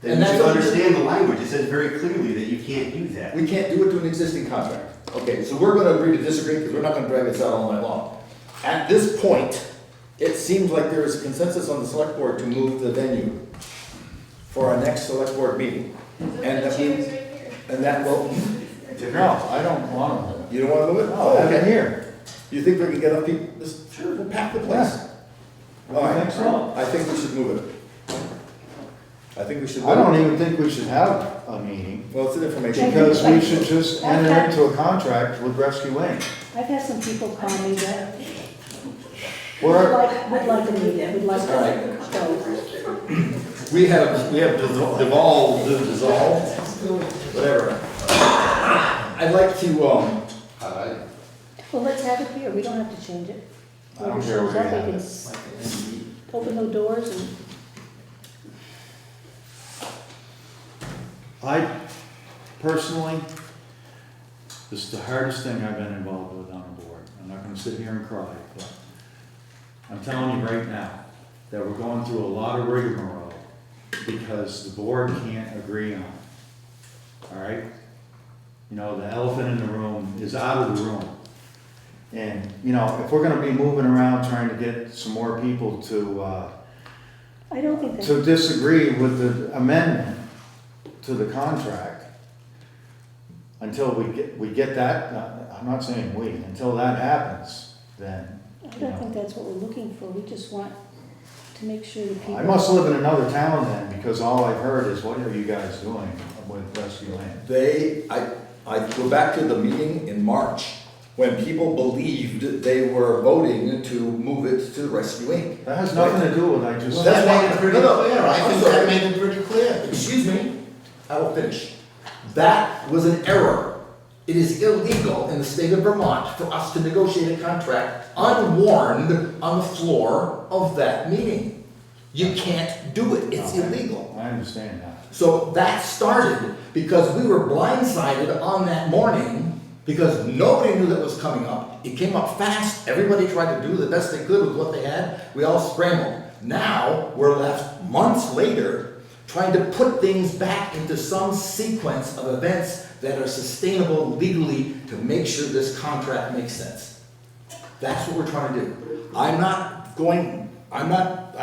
Then you should understand the language. It says very clearly that you can't do that. We can't do it to an existing contract. Okay, so we're gonna agree to disagree, because we're not gonna drag this out all night long. At this point, it seems like there is a consensus on the select board to move the venue for our next select board meeting. And that we, and that will, No, I don't want to. you don't wanna move it? No, Oh, have it okay. here. You think we can get enough people, sure, we'll pack the place. All I right, think so. I think we should move it. I think we should. I don't even think we should have a meeting, Well, it's an information. because we should just enter into a contract with Rescue Inc. I've had some people call me that would We're, like a meeting, would like All right. to show. We have devolved, whatever. I'd like to, Well, let's have it here, we don't have to change it. I don't Whoever care shows where up, you they have can it. open the doors and, I personally, this is the hardest thing I've been involved with on the board. I'm not gonna sit here and cry, but I'm telling you right now that we're going through a lot of rigmarole because the board can't agree on it. All right? You know, the elephant in the room is out of the room. And, you know, if we're gonna be moving around trying to get some more people to, I don't think that. to disagree with the amendment to the contract, until we get that, I'm not saying we, until that happens, then, I you don't know. think that's what we're looking for, we just want to make sure the people. I must live in another town then, because all I've heard is, what are you guys doing with Rescue Land? I go back to the meeting in March, when people believed they were voting to move it to Rescue Inc. That has nothing to do with, I just. Well, that made it pretty No, no, clear. I I'm think sorry. that made it pretty clear. Excuse me, I will finish. That was an error. It is illegal in the state of Vermont for us to negotiate a contract unwarned on the floor of that meeting. You can't do it, it's Okay. illegal. I understand that. So that started because we were blindsided on that morning because nobody knew that was coming up. It came up fast, everybody tried to do the best they could with what they had, we all scrambled. Now, we're left months later trying to put things back into some sequence of events that are sustainable legally to make sure this contract makes sense. That's what we're trying to do. I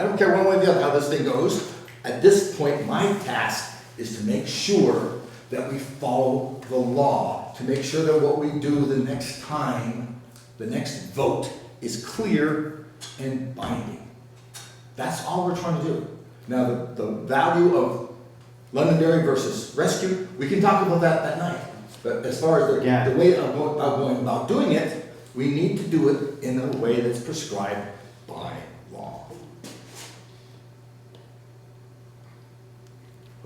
don't care one way or the other how this thing goes. At this point, my task is to make sure that we follow the law, to make sure that what we do the next time, the next vote, is clear and binding. That's all we're trying to do. Now, the value of Londonderry versus Rescue, we can talk about that night. But as far as the way I'm going about doing it, we need to do it in a way that's prescribed by law.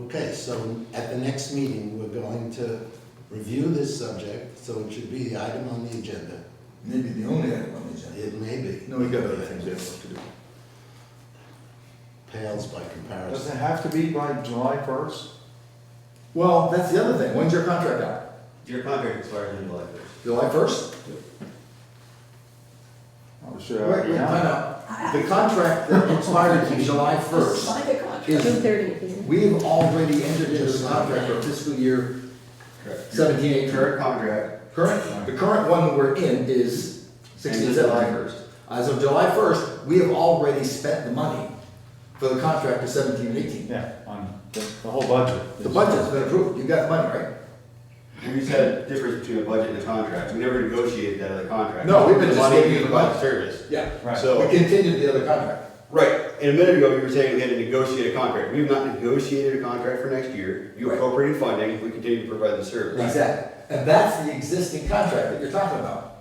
Okay, so at the next meeting, we're going to review this subject, so it should be the item on the agenda. Maybe the only item on the agenda. It may be. No, we got other things we have to do. Pales by Does comparison. it have to be by July 1st? Well, that's the other thing. When's your contract out? Your contract expires in July 1st. July 1st? Oh, should Wait, time out. The contract that expired in July 1st June is, 30th, isn't it? we've already entered into the contract for fiscal year 17-18. Current contract. Current, the current one we're in is 16, Ends July 17. 1st. As of July 1st, we have already spent the money for the contract of 17 and 18. Yeah, on the whole budget. The budget's been approved. You got the money, right? You just had a difference between a budget and a contract. We never negotiated that other contract. No, we've been The just money giving you we the provide money. service. Yeah. Right. So, We continued the other contract. right, and a minute ago, you were saying we had to negotiate a contract. We have not negotiated a contract for next year. You Right. appropriated funding, we continue to provide the service. Exactly. And that's the existing contract that you're talking about.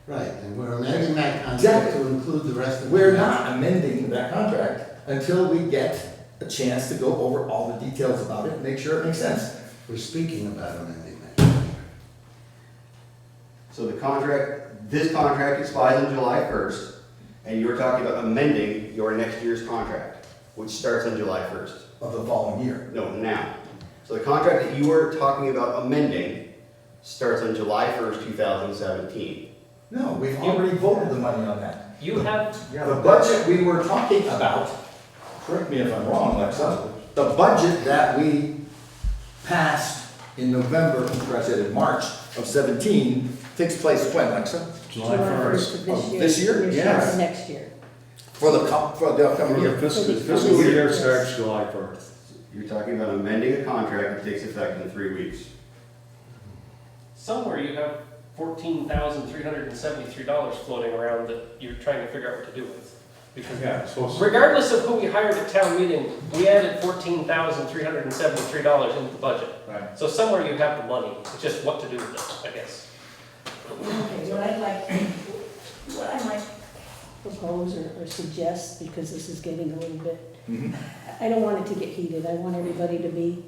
Right, and we're amending that contract Exactly. to include the rest of the. We're not amending that contract until we get a chance to go over all the details about it and make sure it makes sense. We're speaking about amending that contract. So the contract, this contract expires on July 1st, and you're talking about amending your next year's contract, which starts on July 1st. Of the following year. No, now. So the contract that you were talking about amending starts on July 1st, 2017. No, we've already voted the money on that. You have, The budget we were talking about, correct me if I'm wrong, Alexa, the budget that we passed in November, or I said in March of 17, takes place when, Alexa? July 1st. of Of this year? Yes. Next year. For the upcoming year. Fiscal year starts July 1st. You're talking about amending a contract that takes effect in 3 weeks. somewhere you have $14,373 floating around that you're trying to figure out what to do with. Because Yeah, it's supposed to. regardless of who we hired at town meeting, we added $14,373 into the budget. Right. So somewhere you have the money, it's just what to do with it, I guess. Okay, what I might propose or suggest, because this is getting a little bit, I don't want it to get heated, I want everybody to be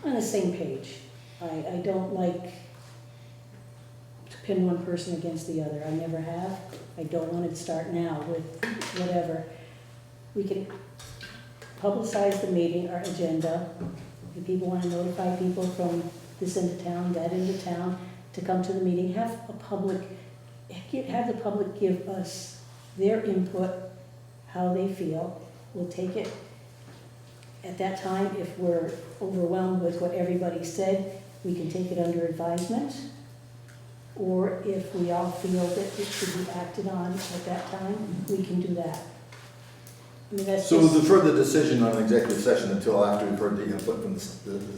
on the same page. I don't like to pin one person against the other, I never have. I don't want to start now with whatever. We can publicize the meeting, our agenda. If people want to notify people from this end of town, that end of town, to come to the meeting, have the public give us their input, how they feel. We'll take it at that time. If we're overwhelmed with what everybody said, we can take it under advisement. Or if we all feel that it should be acted on at that time, we can do that. I mean, that's So we'll just, defer the decision on executive session until after we've heard the input from the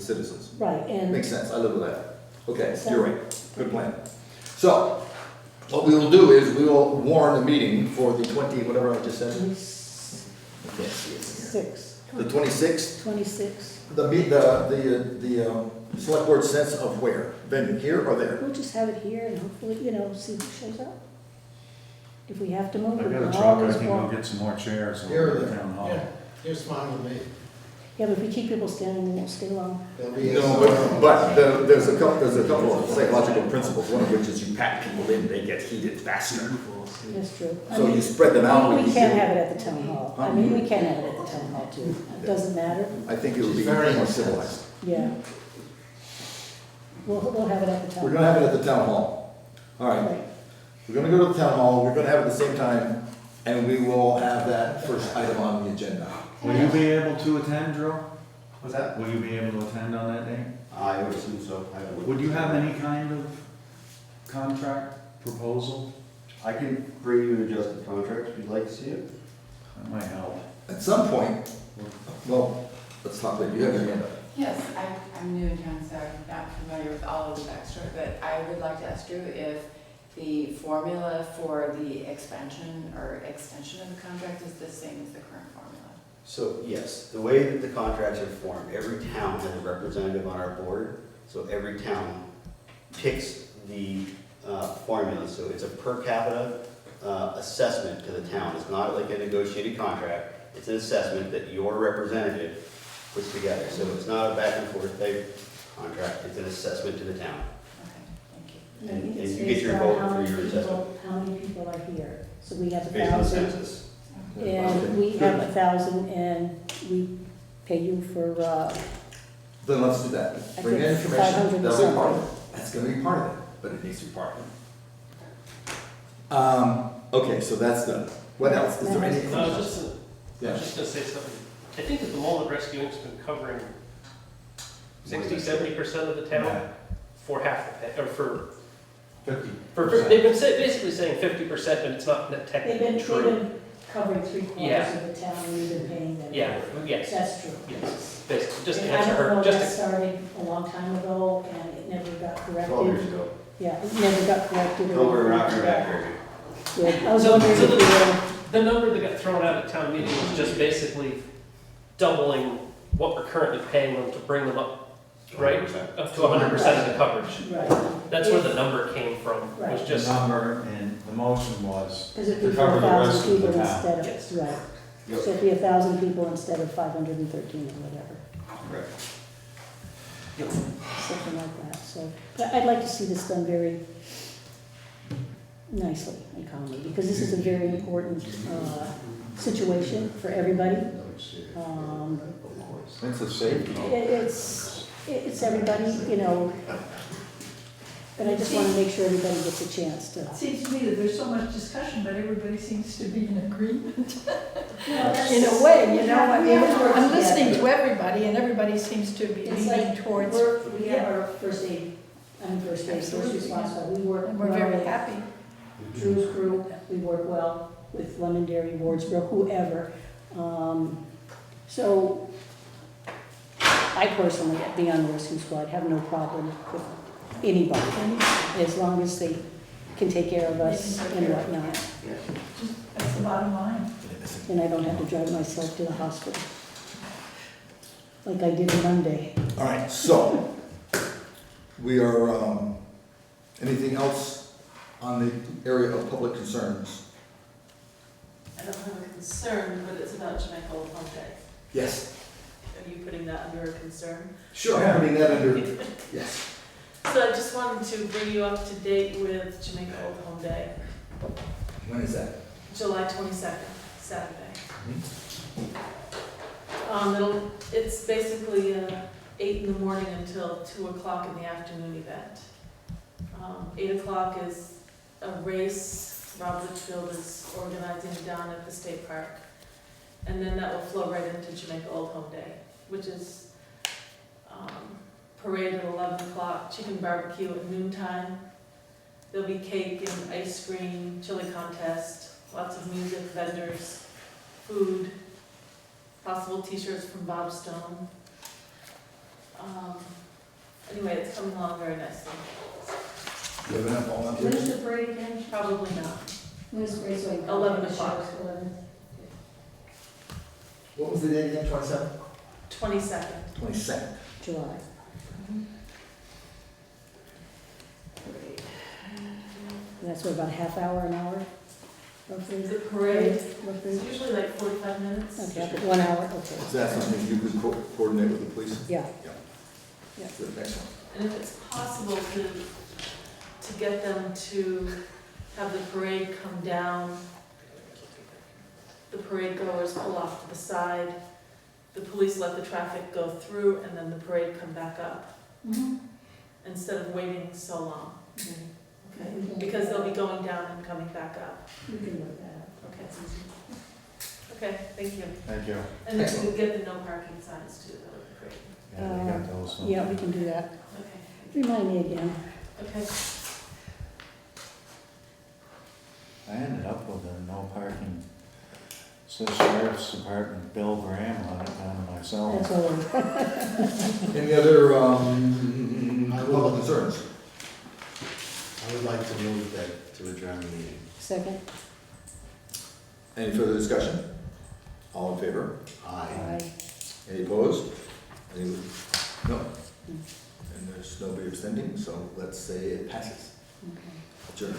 citizens. right, and Makes sense, I live with that. Okay, you're right, good plan. So, what we will do is we will warn the meeting for the 20, whatever I just said. I can't see it here. 26. The 26th, 26. the select board sense of where? Venue, here or there? We'll just have it here and hopefully, see who shows up. If we have to move, I we got a can truck, I always can go walk. get some more chairs Here or over at there? town hall. Yeah, here's fine with me. Yeah, but if we keep people standing, they won't stay long. There'll be a- No, but there's a couple of psychological principles, one of which is you pack people in, they get heated faster. That's true. I So mean, you spread them out. We when you can do- have it at the town hall. I mean, we can have it at the town hall too. It doesn't matter. I think it would be She's very more intense. civilized. Yeah. We'll have it at the town. We're gonna have it at the town hall. All right, Right. we're gonna go to the town hall, we're gonna have it at the same time, and we will have that first item on the agenda. Will you be able to attend, Drew? What's that? Will you be able to attend on that day? I would assume so. Would you have any kind of contract proposal? I can bring you an adjusted contract if you'd like to see it. That might help. At some point, well, let's talk later, you have your hand up. Yes, I'm new in town, so I'm not familiar with all of the backstory, but I would like to ask Drew if the formula for the expansion or extension of the contract is the same as the current formula. So yes, the way that the contracts are formed, every town has a representative on our board. So every town picks the formula. So it's a per capita assessment to the town. It's not like a negotiated contract. It's an assessment that your representative puts together. So it's not a back and forth type contract. It's an assessment to the town. Okay, thank you. And I think And it's you get based your on vote how for many your people- assessment. How many people are here? So we have Based on the 1,000, census. and we have 1,000, and we pay you for, Then let's do that. I Bring in think information, 500 that'll be part of something. it. That's gonna be part of it, but it needs to be part of it. Okay, so that's done. What else? Is there anything No, I was else? just, I Yeah. was just gonna say something. I think at the moment rescuing's been covering 60-70% of the town for half the, or for, 50%. they've been basically saying 50%, but it's not technically they've true. been covering 3/4 Yeah. of the town, and we've been paying them. Yeah, yes, That's true. yes, basically, just to And I answer don't know her, if just that to, started a long time ago, and it never got 12 years corrected. ago. Yeah, it never got corrected. or Don't worry, we're not anything coming like back that. here. Good. I was So- wondering so if we were, the number that got thrown out at town meeting was just basically doubling what we're currently paying them to bring them up, right? 100%. Up to 100% of the coverage. right, That's where the number came from, was Right. The just, number and the motion was because it'd to be cover the rest 4,000 of the people town. instead of, Yes. right. Yep. So it'd be 1,000 people instead of 513 or whatever, Correct. something like that, so. But I'd like to see this done very nicely and calmly, because this is a very important situation for everybody. It's a safety. It's everybody, But I just want to make sure everybody gets a chance to. It seems to me that there's so much discussion, but everybody seems to be in agreement. Well, In a way, you know, I mean, have to work I'm listening together. to everybody and everybody seems to be It's leaning like, towards, we have our first aid, first Absolutely, response, we work and we're well very with happy. Drew's crew, we work well with Londonderry, Wardsboro, whoever. So I personally, beyond the rescue squad, have no problem with anybody, as long as they can take care of us and whatnot. That's the bottom line. And I don't have to drive myself to the hospital, like I did Monday. All right, so, we are, anything else on the area of public concerns? I don't have a concern, but it's about Jamaica Old Home Day. Yes. Are you putting that under a concern? Sure, putting that under, yes. So I just wanted to bring you up to date with Jamaica Old Home Day, When is that? July 22nd, Saturday. It's basically 8 in the morning until 2 o'clock in the afternoon event. 8 o'clock is a race Rob Litchfield is organizing down at the state park. And then that will flow right into Jamaica Old Home Day, which is parade at 11 o'clock, chicken barbecue at noontime. There'll be cake and ice cream, chili contest, lots of music, vendors, food, possible t-shirts from Bob Stone. Anyway, it's coming along very nicely. You have enough volunteers? When's the parade again? Probably not. When's the parade? So I can 11 show o'clock. us 11. What was the date again, 27th? 22nd. 22nd. July. And that's what, about a half hour, an hour? Roughly? The parade, Roughly? it's usually like 45 minutes. Okay, 1 hour, okay. Is that something you could coordinate with the police? Yeah. Yeah. Good, excellent. And if it's possible to get them to have the parade come down, the parade goers pull off to the side, the police let the traffic go through, and then the parade come back up, instead of waiting so long. Okay, because they'll be going down and coming back up. We can work that out. Okay. Okay, thank you. Thank you. And then we'll get the no parking signs too, that would be great. Yeah, we got those. Yeah, we can do that. Okay. Remind me again. Okay. I ended up with a no parking, says Sheriff's Department, Bill Graham on it, down to myself. That's all. Any other, public concerns? I would like to move that to adjourn the meeting. Second? Any further discussion? All in favor? Aye. Any opposed? Any, no? And there's nobody abstending, so let's say it passes. Okay. Adjourn.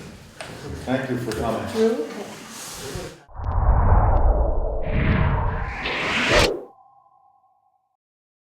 Thank you for coming. Drew?